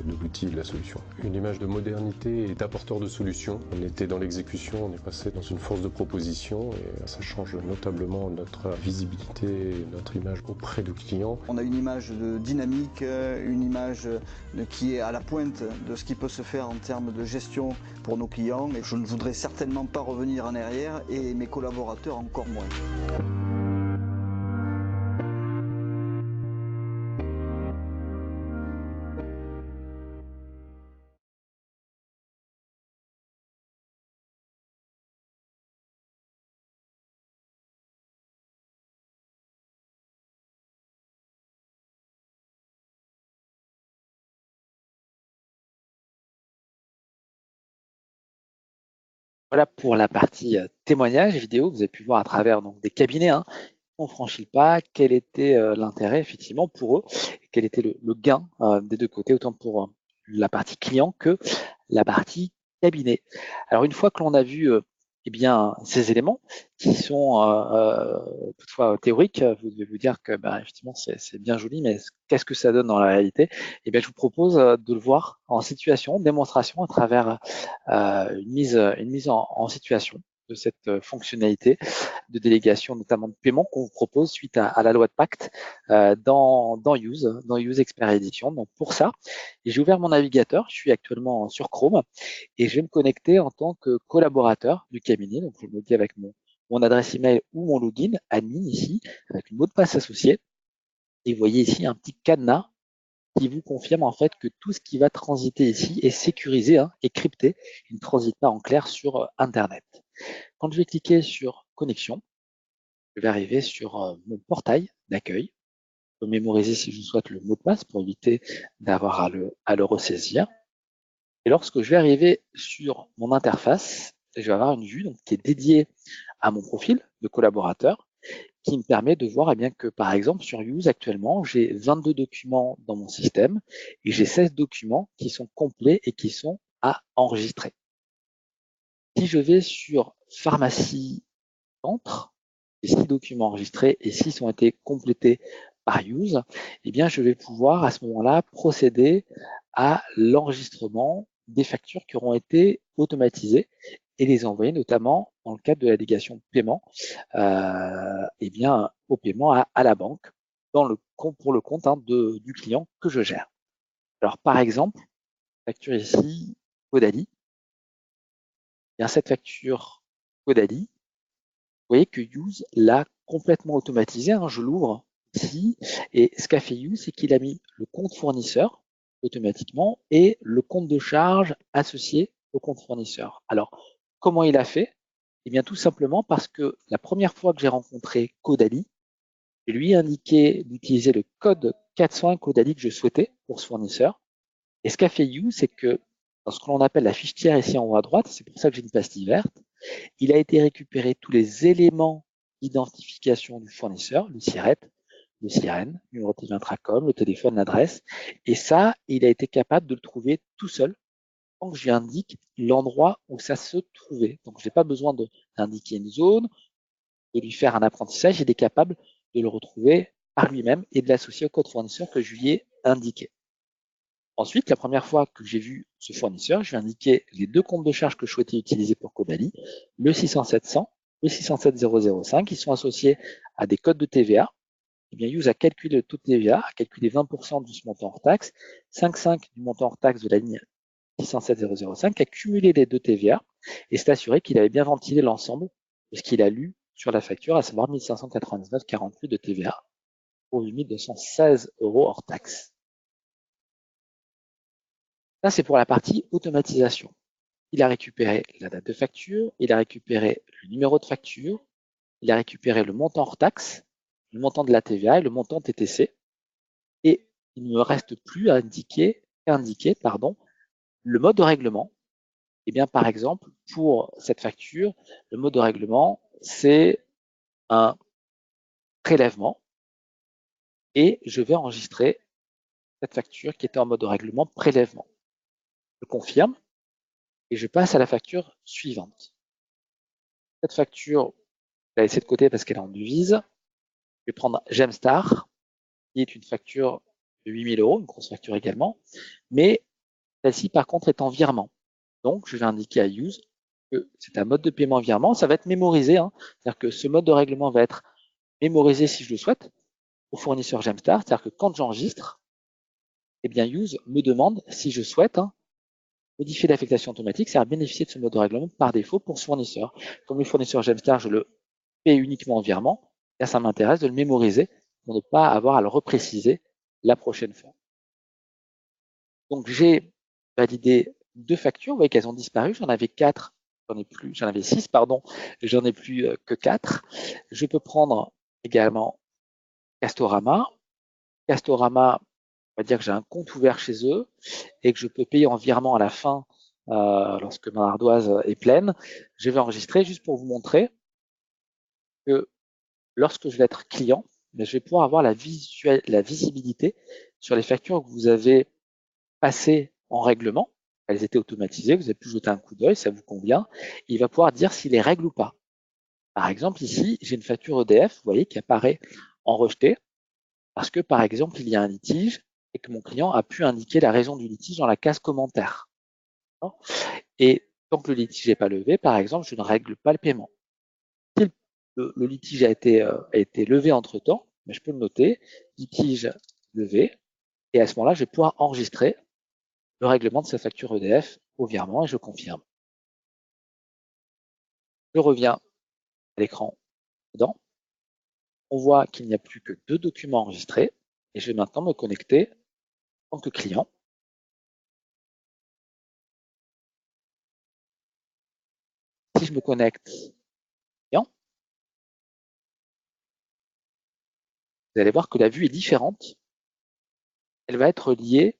Speaker 3: de l'outil et de la solution. Une image de modernité et d'apporteur de solutions. On était dans l'exécution, on est passé dans une force de proposition et ça change notablement notre visibilité et notre image auprès du client.
Speaker 4: On a une image dynamique, une image qui est à la pointe de ce qui peut se faire en termes de gestion pour nos clients. Et je ne voudrais certainement pas revenir en arrière et mes collaborateurs encore moins.
Speaker 1: Voilà pour la partie témoignage vidéo. Vous avez pu voir à travers donc, des cabinets ont franchi le pas, quel était l'intérêt effectivement pour eux, quel était le gain des deux côtés, autant pour la partie client que la partie cabinet. Alors une fois que l'on a vu eh bien, ces éléments qui sont toutefois théoriques, vous devez vous dire que effectivement c'est bien joli, mais qu'est-ce que ça donne dans la réalité? Eh bien, je vous propose de le voir en situation, démonstration à travers une mise en situation de cette fonctionnalité de délégation, notamment de paiement, qu'on vous propose suite à la loi de pacte dans Use Expert Edition. Donc pour ça, j'ai ouvert mon navigateur, je suis actuellement sur Chrome et je vais me connecter en tant que collaborateur du cabinet. Donc je me dis avec mon adresse email ou mon login admin ici, avec le mot de passe associé. Et vous voyez ici un petit cadenas qui vous confirme en fait que tout ce qui va transiter ici est sécurisé et crypté. Il ne transite pas en clair sur Internet. Quand je vais cliquer sur connexion, je vais arriver sur mon portail d'accueil. Je peux mémoriser si je souhaite le mot de passe pour éviter d'avoir à le ressaisir. Et lorsque je vais arriver sur mon interface, je vais avoir une vue donc, qui est dédiée à mon profil de collaborateur qui me permet de voir bien que, par exemple, sur Use actuellement, j'ai 22 documents dans mon système et j'ai 16 documents qui sont complets et qui sont à enregistrer. Si je vais sur Pharmacie Centre, les 6 documents enregistrés et 6 ont été complétés par Use, eh bien, je vais pouvoir à ce moment-là procéder à l'enregistrement des factures qui auront été automatisées et les envoyer notamment dans le cadre de la délégation de paiement au paiement à la banque pour le compte du client que je gère. Alors par exemple, facture ici, Caudalie. Bien, cette facture Caudalie, vous voyez que Use l'a complètement automatisé. Je l'ouvre ici et ce qu'a fait Use, c'est qu'il a mis le compte fournisseur automatiquement et le compte de charge associé au compte fournisseur. Alors, comment il a fait? Eh bien, tout simplement parce que la première fois que j'ai rencontré Caudalie, je lui ai indiqué d'utiliser le code 401 Caudalie que je souhaitais pour ce fournisseur. Et ce qu'a fait Use, c'est que dans ce que l'on appelle la fiche tiers ici en haut à droite, c'est pour ça que j'ai une pastille verte, il a été récupéré tous les éléments d'identification du fournisseur, le SIRET, le sirène, le numéro de téléphone intracom, le téléphone, l'adresse. Et ça, il a été capable de le trouver tout seul tant que je lui indique l'endroit où ça se trouvait. Donc, je n'ai pas besoin d'indiquer une zone, de lui faire un apprentissage, il est capable de le retrouver par lui-même et de l'associer au code fournisseur que je lui ai indiqué. Ensuite, la première fois que j'ai vu ce fournisseur, je lui ai indiqué les deux comptes de charge que je souhaitais utiliser pour Cobali, le 607-100, le 607-005, qui sont associés à des codes de TVA. Eh bien, Use a calculé le taux de TVA, a calculé 20% de ce montant hors taxe, 5,5 du montant hors taxe de la ligne 607-005, a cumulé les deux TVA et s'est assuré qu'il avait bien ventilé l'ensemble de ce qu'il a lu sur la facture, à savoir 1599,48 de TVA pour 8216 € hors taxe. Ça, c'est pour la partie automatisation. Il a récupéré la date de facture, il a récupéré le numéro de facture, il a récupéré le montant hors taxe, le montant de la TVA et le montant TTC. Et il ne me reste plus à indiquer le mode de règlement. Eh bien, par exemple, pour cette facture, le mode de règlement, c'est un prélèvement et je vais enregistrer cette facture qui était en mode de règlement prélèvement. Je confirme et je passe à la facture suivante. Cette facture, je vais la laisser de côté parce qu'elle est en devise. Je vais prendre Gemstar, qui est une facture de 8 000 €, une grosse facture également, mais celle-ci par contre est en virement. Donc je vais indiquer à Use que c'est un mode de paiement virement, ça va être mémorisé, c'est-à-dire que ce mode de règlement va être mémorisé si je le souhaite au fournisseur Gemstar, c'est-à-dire que quand j'enregistre, eh bien Use me demande si je souhaite modifier l'affectation automatique, c'est-à-dire bénéficier de ce mode de règlement par défaut pour ce fournisseur. Comme le fournisseur Gemstar, je le paie uniquement en virement, là ça m'intéresse de le mémoriser pour ne pas avoir à le repréciser la prochaine fois. Donc j'ai validé deux factures, vous voyez qu'elles ont disparu, j'en avais 6, pardon, j'en ai plus que 4. Je peux prendre également Castorama. Castorama, on va dire que j'ai un compte ouvert chez eux et que je peux payer en virement à la fin lorsque ma ardoise est pleine. Je vais enregistrer juste pour vous montrer que lorsque je vais être client, je vais pouvoir avoir la visibilité sur les factures que vous avez passées en règlement. Elles étaient automatisées, vous avez pu jeter un coup d'œil, ça vous convient. Il va pouvoir dire s'il les règle ou pas. Par exemple, ici, j'ai une facture EDF, vous voyez, qui apparaît en rejeté, parce que, par exemple, il y a un litige et que mon client a pu indiquer la raison du litige dans la case commentaire. Et tant que le litige n'est pas levé, par exemple, je ne règle pas le paiement. Si le litige a été levé entre-temps, mais je peux le noter, litige levé, et à ce moment-là, je vais pouvoir enregistrer le règlement de sa facture EDF au virement et je confirme. Je reviens à l'écran dedans. On voit qu'il n'y a plus que 2 documents enregistrés et je vais maintenant me connecter en tant que client. Si je me connecte client, vous allez voir que la vue est différente. Elle va être liée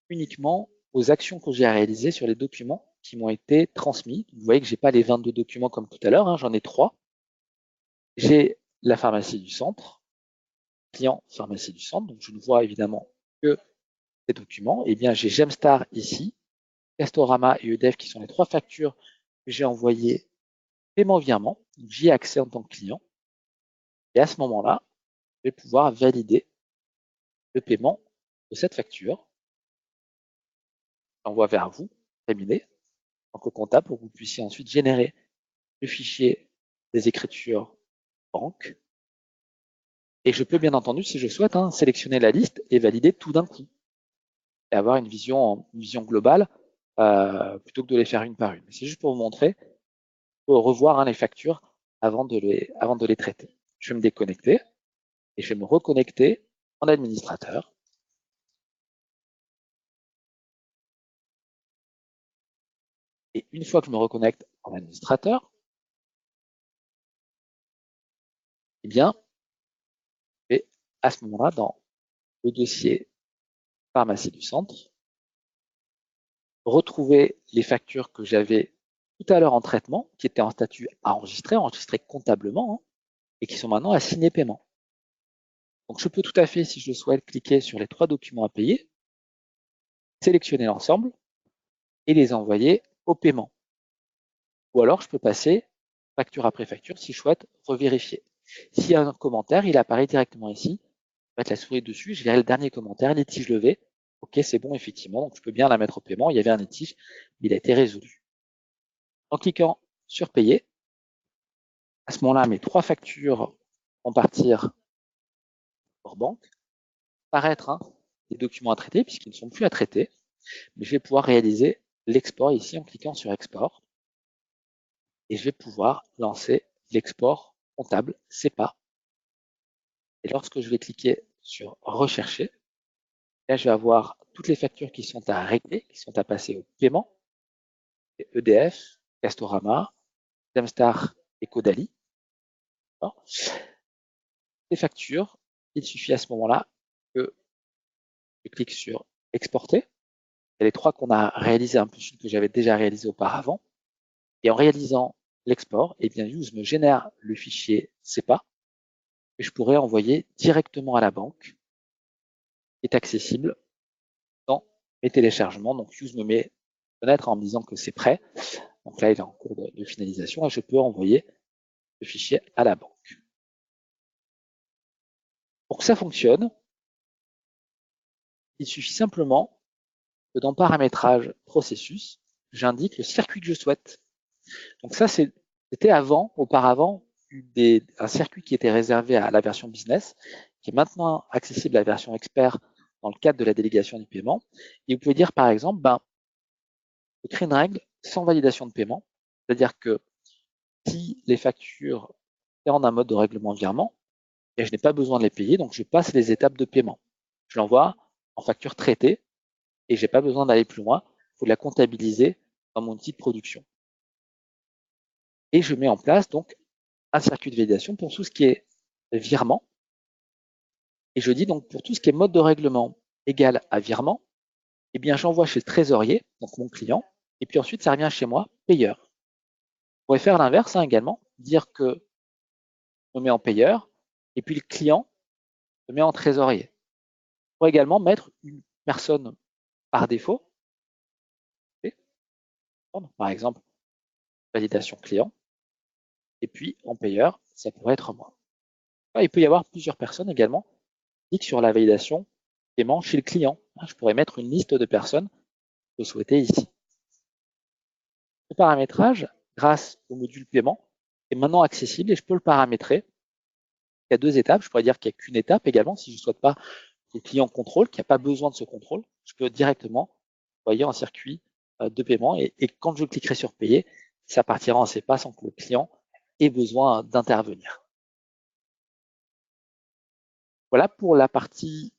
Speaker 1: uniquement aux actions que j'ai réalisées sur les documents qui m'ont été transmis. Vous voyez que je n'ai pas les 22 documents comme tout à l'heure, j'en ai 3. J'ai la pharmacie du centre, client pharmacie du centre, donc je ne vois évidemment que ces documents. Eh bien, j'ai Gemstar ici, Castorama et EDF qui sont les 3 factures que j'ai envoyées paiement virement. J'y ai accès en tant que client. Et à ce moment-là, je vais pouvoir valider le paiement de cette facture. J'envoie vers vous, terminé, en tant que comptable, pour que vous puissiez ensuite générer le fichier des écritures banque. Et je peux bien entendu, si je souhaite, sélectionner la liste et valider tout d'un coup. Et avoir une vision globale plutôt que de les faire une par une. C'est juste pour vous montrer, pour revoir les factures avant de les traiter. Je vais me déconnecter et je vais me reconnecter en administrateur. Et une fois que je me reconnecte en administrateur, eh bien, je vais à ce moment-là, dans le dossier pharmacie du centre, retrouver les factures que j'avais tout à l'heure en traitement, qui étaient en statut à enregistrer comptablement, et qui sont maintenant assignés paiement. Donc, je peux tout à fait, si je le souhaite, cliquer sur les 3 documents à payer, sélectionner l'ensemble et les envoyer au paiement. Ou alors, je peux passer facture après facture si je souhaite revérifier. S'il y a un commentaire, il apparaît directement ici mettre la souris dessus, je verrai le dernier commentaire, litige levé. Ok, c'est bon, effectivement, donc je peux bien la mettre au paiement. Il y avait un litige, il a été résolu. En cliquant sur payer, à ce moment-là, mes 3 factures vont partir hors banque, apparaître les documents à traiter, puisqu'ils ne sont plus à traiter, mais je vais pouvoir réaliser l'export ici en cliquant sur export, et je vais pouvoir lancer l'export comptable CEPA. Et lorsque je vais cliquer sur rechercher, là, je vais avoir toutes les factures qui sont à régler, qui sont à passer au paiement, EDF, Castorama, Demstar et Caudalie. Les factures, il suffit à ce moment-là que je clique sur exporter. Il y a les 3 qu'on a réalisés, un plus une que j'avais déjà réalisé auparavant. Et en réalisant l'export, eh bien, Use me génère le fichier CEPA que je pourrais envoyer directement à la banque, qui est accessible dans mes téléchargements. Donc, Use me met fenêtre en me disant que c'est prêt. Donc là, il est en cours de finalisation et je peux envoyer le fichier à la banque. Pour que ça fonctionne, il suffit simplement que dans paramétrage processus, j'indique le circuit que je souhaite. Donc ça, c'était auparavant, un circuit qui était réservé à la version business, qui est maintenant accessible à la version expert dans le cadre de la délégation du paiement. Et vous pouvez dire par exemple, je crée une règle sans validation de paiement, c'est-à-dire que si les factures sont en un mode de règlement virement, et je n'ai pas besoin de les payer, donc je passe les étapes de paiement. Je l'envoie en facture traitée et je n'ai pas besoin d'aller plus loin. Il faut la comptabiliser dans mon outil de production. Et je mets en place donc un circuit de validation pour tout ce qui est virement. Et je dis donc pour tout ce qui est mode de règlement égal à virement, eh bien j'envoie chez le trésorier, donc mon client, et puis ensuite ça revient chez moi, payeur. On pourrait faire l'inverse également, dire que je me mets en payeur, et puis le client se met en trésorier. On pourrait également mettre une personne par défaut, par exemple validation client, et puis en payeur, ça pourrait être moi. Il peut y avoir plusieurs personnes également qui cliquent sur la validation paiement chez le client. Je pourrais mettre une liste de personnes que vous souhaitez ici. Le paramétrage, grâce au module paiement, est maintenant accessible et je peux le paramétrer. Il y a 2 étapes. Je pourrais dire qu'il n'y a qu'une étape également si je ne souhaite pas que le client contrôle, qu'il n'y a pas besoin de ce contrôle. Je peux directement envoyer un circuit de paiement et quand je cliquerai sur payer, ça partira en CEPA sans que le client ait besoin d'intervenir. Voilà pour la partie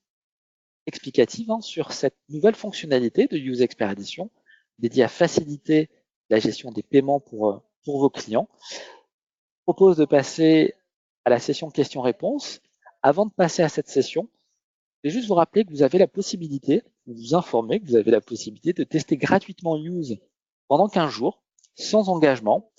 Speaker 1: explicative sur cette nouvelle fonctionnalité de Use Expedition dédiée à faciliter la gestion des paiements pour vos clients. Je propose de passer à la session questions-réponses. Avant de passer à cette session, je vais juste vous rappeler que vous avez la possibilité, vous informer que vous avez la possibilité de tester gratuitement Use pendant 15 jours, sans engagement.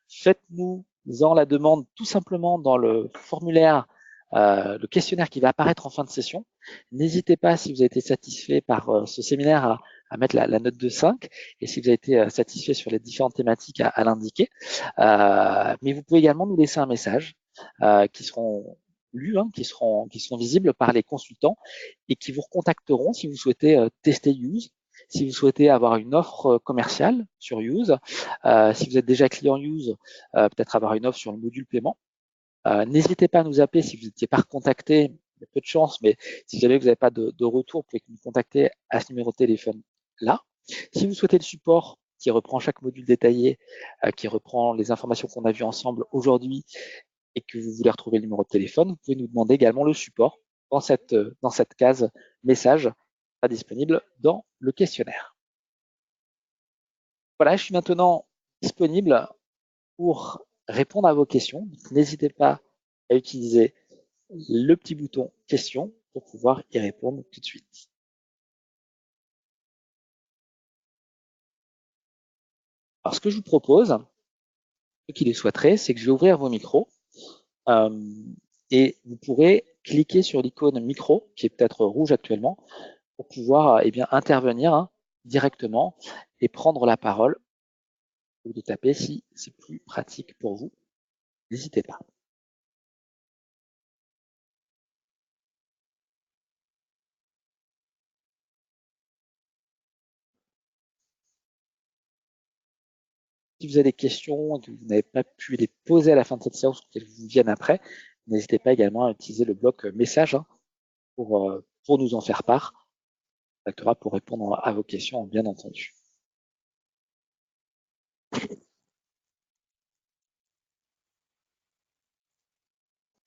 Speaker 1: Faites-nous-en la demande tout simplement dans le formulaire, le questionnaire qui va apparaître en fin de session. N'hésitez pas, si vous avez été satisfait par ce séminaire, à mettre la note de 5 et si vous avez été satisfait sur les différentes thématiques, à l'indiquer. Mais vous pouvez également nous laisser un message qui seront lus, qui seront visibles par les consultants et qui vous recontacteront si vous souhaitez tester Use, si vous souhaitez avoir une offre commerciale sur Use, si vous êtes déjà client Use, peut-être avoir une offre sur le module paiement. N'hésitez pas à nous appeler si vous n'étiez pas recontacté, il y a peu de chance, mais si jamais vous n'avez pas de retour, vous pouvez nous contacter à ce numéro de téléphone là. Si vous souhaitez le support qui reprend chaque module détaillé, qui reprend les informations qu'on a vues ensemble aujourd'hui et que vous voulez retrouver le numéro de téléphone, vous pouvez nous demander également le support dans cette case message pas disponible dans le questionnaire. Voilà, je suis maintenant disponible pour répondre à vos questions. N'hésitez pas à utiliser le petit bouton questions pour pouvoir y répondre tout de suite. Alors, ce que je vous propose, ceux qui le souhaiteraient, c'est que je vais ouvrir vos micros et vous pourrez cliquer sur l'icône micro, qui est peut-être rouge actuellement, pour pouvoir intervenir directement et prendre la parole ou de taper si c'est plus pratique pour vous. N'hésitez pas. Si vous avez des questions et que vous n'avez pas pu les poser à la fin de cette séance ou qu'elles vous viennent après, n'hésitez pas également à utiliser le bloc message pour nous en faire part. On contactera pour répondre à vos questions, bien entendu.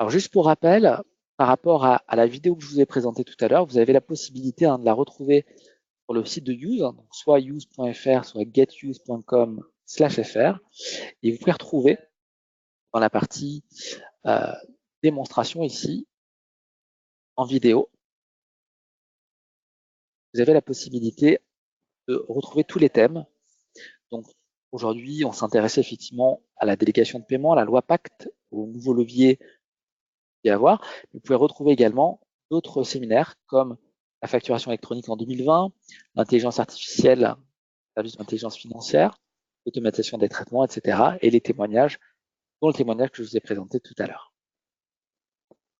Speaker 1: Alors juste pour rappel, par rapport à la vidéo que je vous ai présentée tout à l'heure, vous avez la possibilité de la retrouver sur le site de Use, donc soit use.fr, soit getuse.com/fr, et vous pouvez retrouver dans la partie démonstration ici, en vidéo, vous avez la possibilité de retrouver tous les thèmes. Donc aujourd'hui, on s'intéressait effectivement à la délégation de paiement, à la loi Pacte, aux nouveaux leviers qu'il y a à voir. Vous pouvez retrouver également d'autres séminaires comme la facturation électronique en 2020, l'intelligence artificielle, service d'intelligence financière, l'automatisation des traitements, etc. et les témoignages, dont le témoignage que je vous ai présenté tout à l'heure.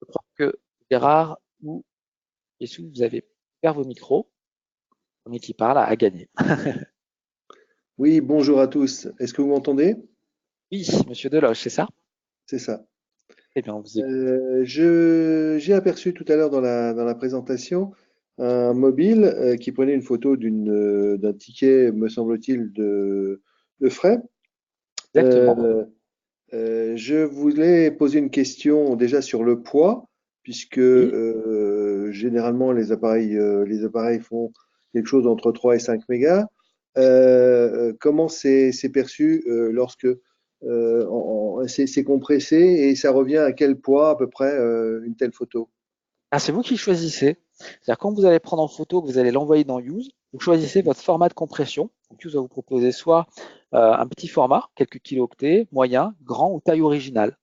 Speaker 1: Je crois que Gérard ou Yessou, vous avez ouvert vos micros. Le premier qui parle a gagné.
Speaker 7: Oui, bonjour à tous. Est-ce que vous m'entendez?
Speaker 1: Oui, monsieur Deloche, c'est ça?
Speaker 7: C'est ça.
Speaker 1: Eh bien, on vous écoute.
Speaker 7: J'ai aperçu tout à l'heure dans la présentation un mobile qui prenait une photo d'un ticket, me semble-t-il, de frais.
Speaker 1: Exactement.
Speaker 7: Je voulais poser une question déjà sur le poids, puisque
Speaker 1: Oui.
Speaker 7: généralement les appareils font quelque chose entre 3 et 5 mégas. Comment c'est perçu lorsque c'est compressé et ça revient à quel poids à peu près une telle photo?
Speaker 1: Ah, c'est vous qui choisissez. C'est-à-dire quand vous allez prendre en photo, que vous allez l'envoyer dans Use, vous choisissez votre format de compression. Donc Use va vous proposer soit un petit format, quelques kilooctets, moyen, grand ou taille originale.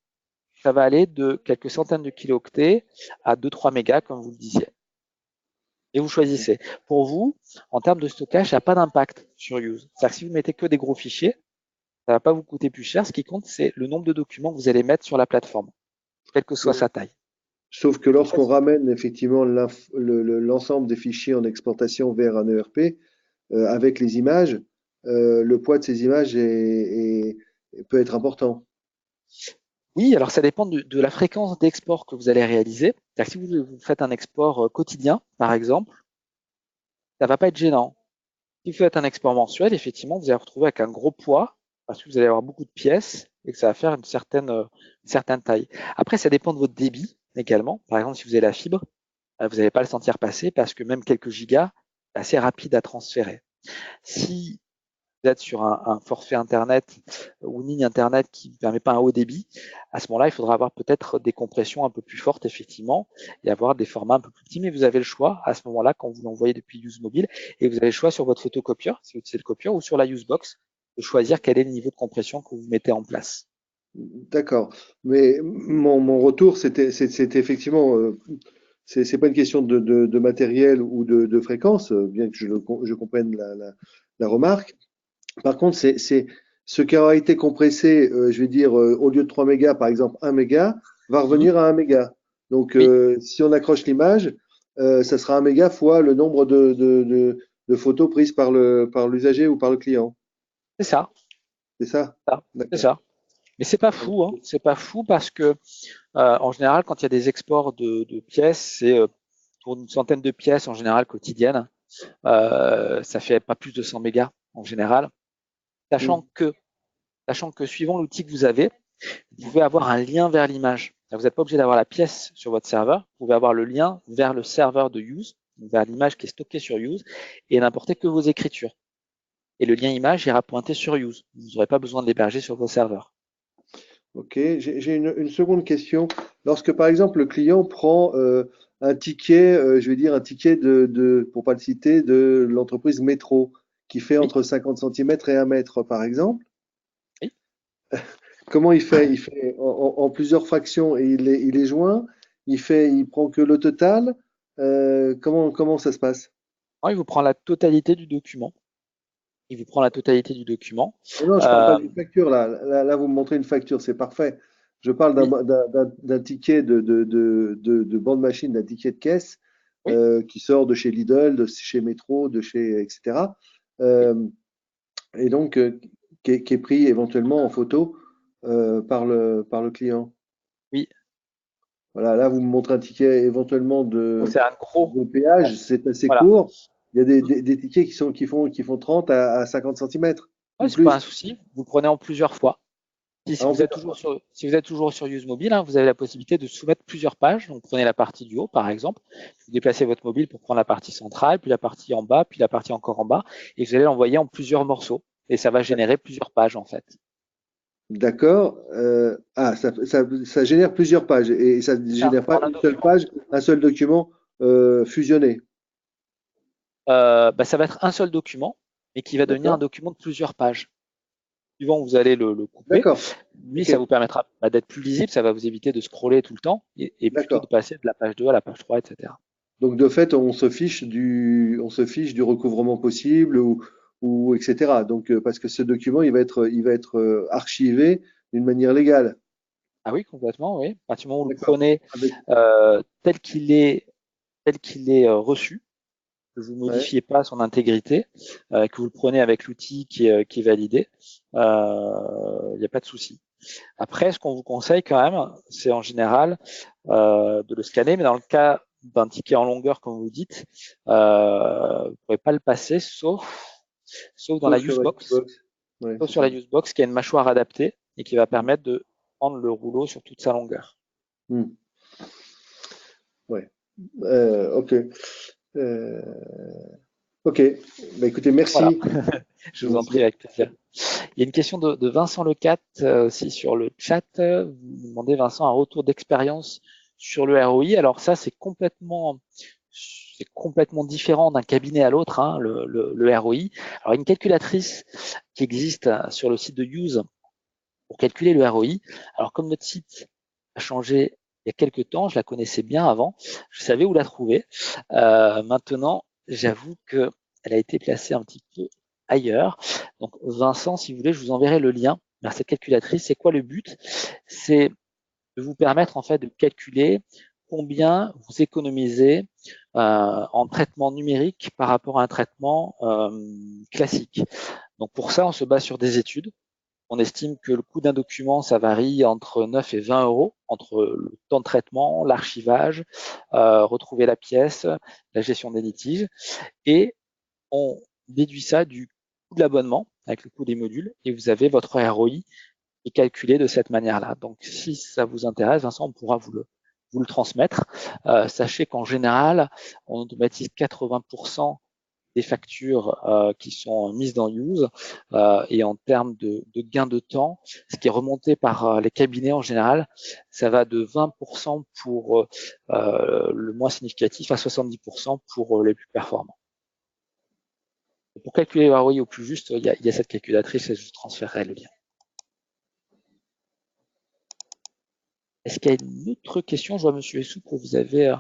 Speaker 1: Ça va aller de quelques centaines de kilooctets à 2-3 mégas, comme vous le disiez. Et vous choisissez. Pour vous, en termes de stockage, ça n'a pas d'impact sur Use. C'est-à-dire que si vous mettez que des gros fichiers, ça ne va pas vous coûter plus cher. Ce qui compte, c'est le nombre de documents que vous allez mettre sur la plateforme, quelle que soit sa taille.
Speaker 7: Sauf que lorsqu'on ramène effectivement l'ensemble des fichiers en exportation vers un ERP, avec les images, le poids de ces images peut être important.
Speaker 1: Oui, alors ça dépend de la fréquence d'export que vous allez réaliser. Si vous faites un export quotidien, par exemple, ça ne va pas être gênant. Si vous faites un export mensuel, effectivement, vous allez vous retrouver avec un gros poids parce que vous allez avoir beaucoup de pièces et que ça va faire une certaine taille. Après, ça dépend de votre débit également. Par exemple, si vous avez la fibre, vous n'allez pas le sentir passer parce que même quelques gigas, c'est assez rapide à transférer. Si vous êtes sur un forfait Internet ou une ligne Internet qui ne permet pas un haut débit, à ce moment-là, il faudra avoir peut-être des compressions un peu plus fortes, effectivement, et avoir des formats un peu plus petits. Mais vous avez le choix à ce moment-là, quand vous l'envoyez depuis Use Mobile, et vous avez le choix sur votre photocopieur, si vous utilisez le copieur, ou sur la Usebox, de choisir quel est le niveau de compression que vous mettez en place.
Speaker 7: D'accord. Mais mon retour, c'était effectivement, c'est pas une question de matériel ou de fréquence, bien que je comprenne la remarque. Par contre, c'est ce qui aura été compressé, je vais dire, au lieu de 3 mégas, par exemple, 1 méga, va revenir à 1 méga. Donc,
Speaker 1: Oui,
Speaker 7: si on accroche l'image, ça sera 1 méga fois le nombre de photos prises par l'usager ou par le client.
Speaker 1: c'est ça.
Speaker 7: C'est ça?
Speaker 1: C'est
Speaker 7: D'accord.
Speaker 1: ça. Mais c'est pas fou, hein. C'est pas fou parce que en général, quand il y a des exports de pièces, c'est pour une centaine de pièces en général quotidiennes. Ça fait pas plus de 100 mégas en général.
Speaker 7: Mm.
Speaker 1: Sachant que suivant l'outil que vous avez, vous pouvez avoir un lien vers l'image. Vous n'êtes pas obligé d'avoir la pièce sur votre serveur. Vous pouvez avoir le lien vers le serveur de Use, vers l'image qui est stockée sur Use, et n'importer que vos écritures. Et le lien image ira pointer sur Use. Vous n'aurez pas besoin de l'héberger sur vos serveurs.
Speaker 7: Ok, j'ai une seconde question. Lorsque par exemple le client prend un ticket, je vais dire un ticket pour pas le citer, de l'entreprise Métro, qui fait
Speaker 1: Oui,
Speaker 7: entre 50 centimètres et 1 mètre par exemple,
Speaker 1: oui.
Speaker 7: comment il fait? Il fait en plusieurs fractions et il les joint, il prend que le total. Comment ça se passe?
Speaker 1: Il vous prend la totalité du document. Il vous prend la totalité du document.
Speaker 7: Non, non, je parle pas
Speaker 1: Euh,
Speaker 7: d'une facture là. Là, vous me montrez une facture, c'est parfait. Je parle
Speaker 1: oui,
Speaker 7: d'un ticket de bande machine, d'un ticket de caisse
Speaker 1: oui,
Speaker 7: qui sort de chez Lidl, de chez Metro, de chez etc.
Speaker 1: oui.
Speaker 7: Euh, et donc, qui est pris éventuellement en photo par le client.
Speaker 1: Oui.
Speaker 7: Voilà, là, vous me montrez un ticket éventuellement
Speaker 1: C'est un gros.
Speaker 7: de péage, c'est assez
Speaker 1: Voilà.
Speaker 7: court. Il y a des tickets qui font 30 à 50 cm
Speaker 1: Ouais,
Speaker 7: ou
Speaker 1: c'est pas un
Speaker 7: plus.
Speaker 1: souci. Vous le prenez en plusieurs fois. Si
Speaker 7: Ah, on
Speaker 1: vous
Speaker 7: peut
Speaker 1: êtes toujours sur Use Mobile, hein, vous avez la possibilité de soumettre plusieurs pages. Donc, prenez la partie du haut, par exemple. Vous déplacez votre mobile pour prendre la partie centrale, puis la partie en bas, puis la partie encore en bas. Et vous allez l'envoyer en plusieurs morceaux. Et ça va générer plusieurs pages, en fait.
Speaker 7: D'accord. Ça génère plusieurs pages et ça ne génère pas
Speaker 1: En un
Speaker 7: une seule
Speaker 1: document.
Speaker 7: page, un seul document fusionné.
Speaker 1: Ça va être un seul document, mais qui va devenir un
Speaker 7: D'accord.
Speaker 1: document de plusieurs pages. Suivant, vous allez le couper.
Speaker 7: D'accord.
Speaker 1: Lui,
Speaker 7: Ok.
Speaker 1: ça vous permettra d'être plus lisible, ça va vous éviter de scroller tout le temps et plutôt de
Speaker 7: D'accord.
Speaker 1: passer de la page 2 à la page 3, etc.
Speaker 7: Donc de fait, on se fiche du recouvrement possible ou etc. Donc parce que ce document, il va être archivé d'une manière légale.
Speaker 1: Ah oui, complètement, oui. À partir du moment où vous le
Speaker 7: D'accord.
Speaker 1: prenez
Speaker 7: Avec,
Speaker 1: tel qu'il est reçu, que vous ne
Speaker 7: ouais.
Speaker 1: modifiez pas son intégrité, que vous le prenez avec l'outil qui est validé, il n'y a pas de souci. Après, ce qu'on vous conseille quand même, c'est en général de le scanner, mais dans le cas d'un ticket en longueur, comme vous dites, vous ne pourrez pas le passer, sauf dans la
Speaker 7: Sauf sur
Speaker 1: use
Speaker 7: la
Speaker 1: box,
Speaker 7: Xbox. Ouais,
Speaker 1: sauf
Speaker 7: c'est
Speaker 1: sur la
Speaker 7: ça.
Speaker 1: use box qui a une mâchoire adaptée et qui va permettre de prendre le rouleau sur toute sa longueur.
Speaker 7: Hmm. Ouais. Ok. Euh, ok. Bah, écoutez,
Speaker 1: Voilà,
Speaker 7: merci.
Speaker 1: je vous en prie avec plaisir. Il y a une question de Vincent Lecat aussi sur le chat. Vous demandez, Vincent, un retour d'expérience sur le ROI. Alors ça, c'est complètement différent d'un cabinet à l'autre, hein, le ROI. Alors, une calculatrice qui existe sur le site de Use pour calculer le ROI. Alors, comme notre site a changé il y a quelques temps, je la connaissais bien avant, je savais où la trouver. Maintenant, j'avoue qu'elle a été placée un petit peu ailleurs. Donc, Vincent, si vous voulez, je vous enverrai le lien vers cette calculatrice. C'est quoi le but? C'est de vous permettre en fait de calculer combien vous économisez en traitement numérique par rapport à un traitement classique. Donc pour ça, on se base sur des études. On estime que le coût d'un document, ça varie entre 9 et 20 euros, entre le temps de traitement, l'archivage, retrouver la pièce, la gestion des litiges. Et on déduit ça du coût de l'abonnement avec le coût des modules et vous avez votre ROI est calculé de cette manière-là. Donc, si ça vous intéresse, Vincent, on pourra vous le transmettre. Sachez qu'en général, on automatise 80% des factures qui sont mises dans Use et en termes de gain de temps, ce qui est remonté par les cabinets en général, ça va de 20% pour le moins significatif à 70% pour les plus performants. Pour calculer le ROI au plus juste, il y a cette calculatrice et je vous transférerai le lien. Est-ce qu'il y a une autre question? Je vois Monsieur Essou que vous avez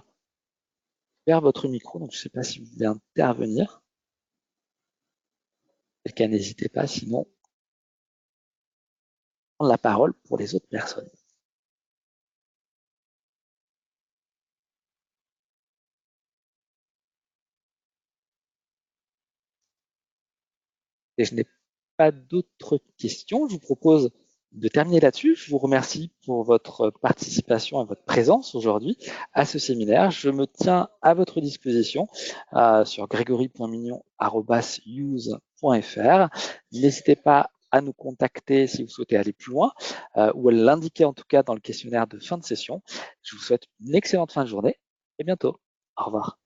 Speaker 1: ouvert votre micro, donc je ne sais pas si vous voulez intervenir. Quelqu'un, n'hésitez pas, sinon, prendre la parole pour les autres personnes. Et je n'ai pas d'autres questions. Je vous propose de terminer là-dessus. Je vous remercie pour votre participation et votre présence aujourd'hui à ce séminaire. Je me tiens à votre disposition sur gregory.mignon@use.fr. N'hésitez pas à nous contacter si vous souhaitez aller plus loin ou à l'indiquer en tout cas dans le questionnaire de fin de session. Je vous souhaite une excellente fin de journée et bientôt. Au revoir.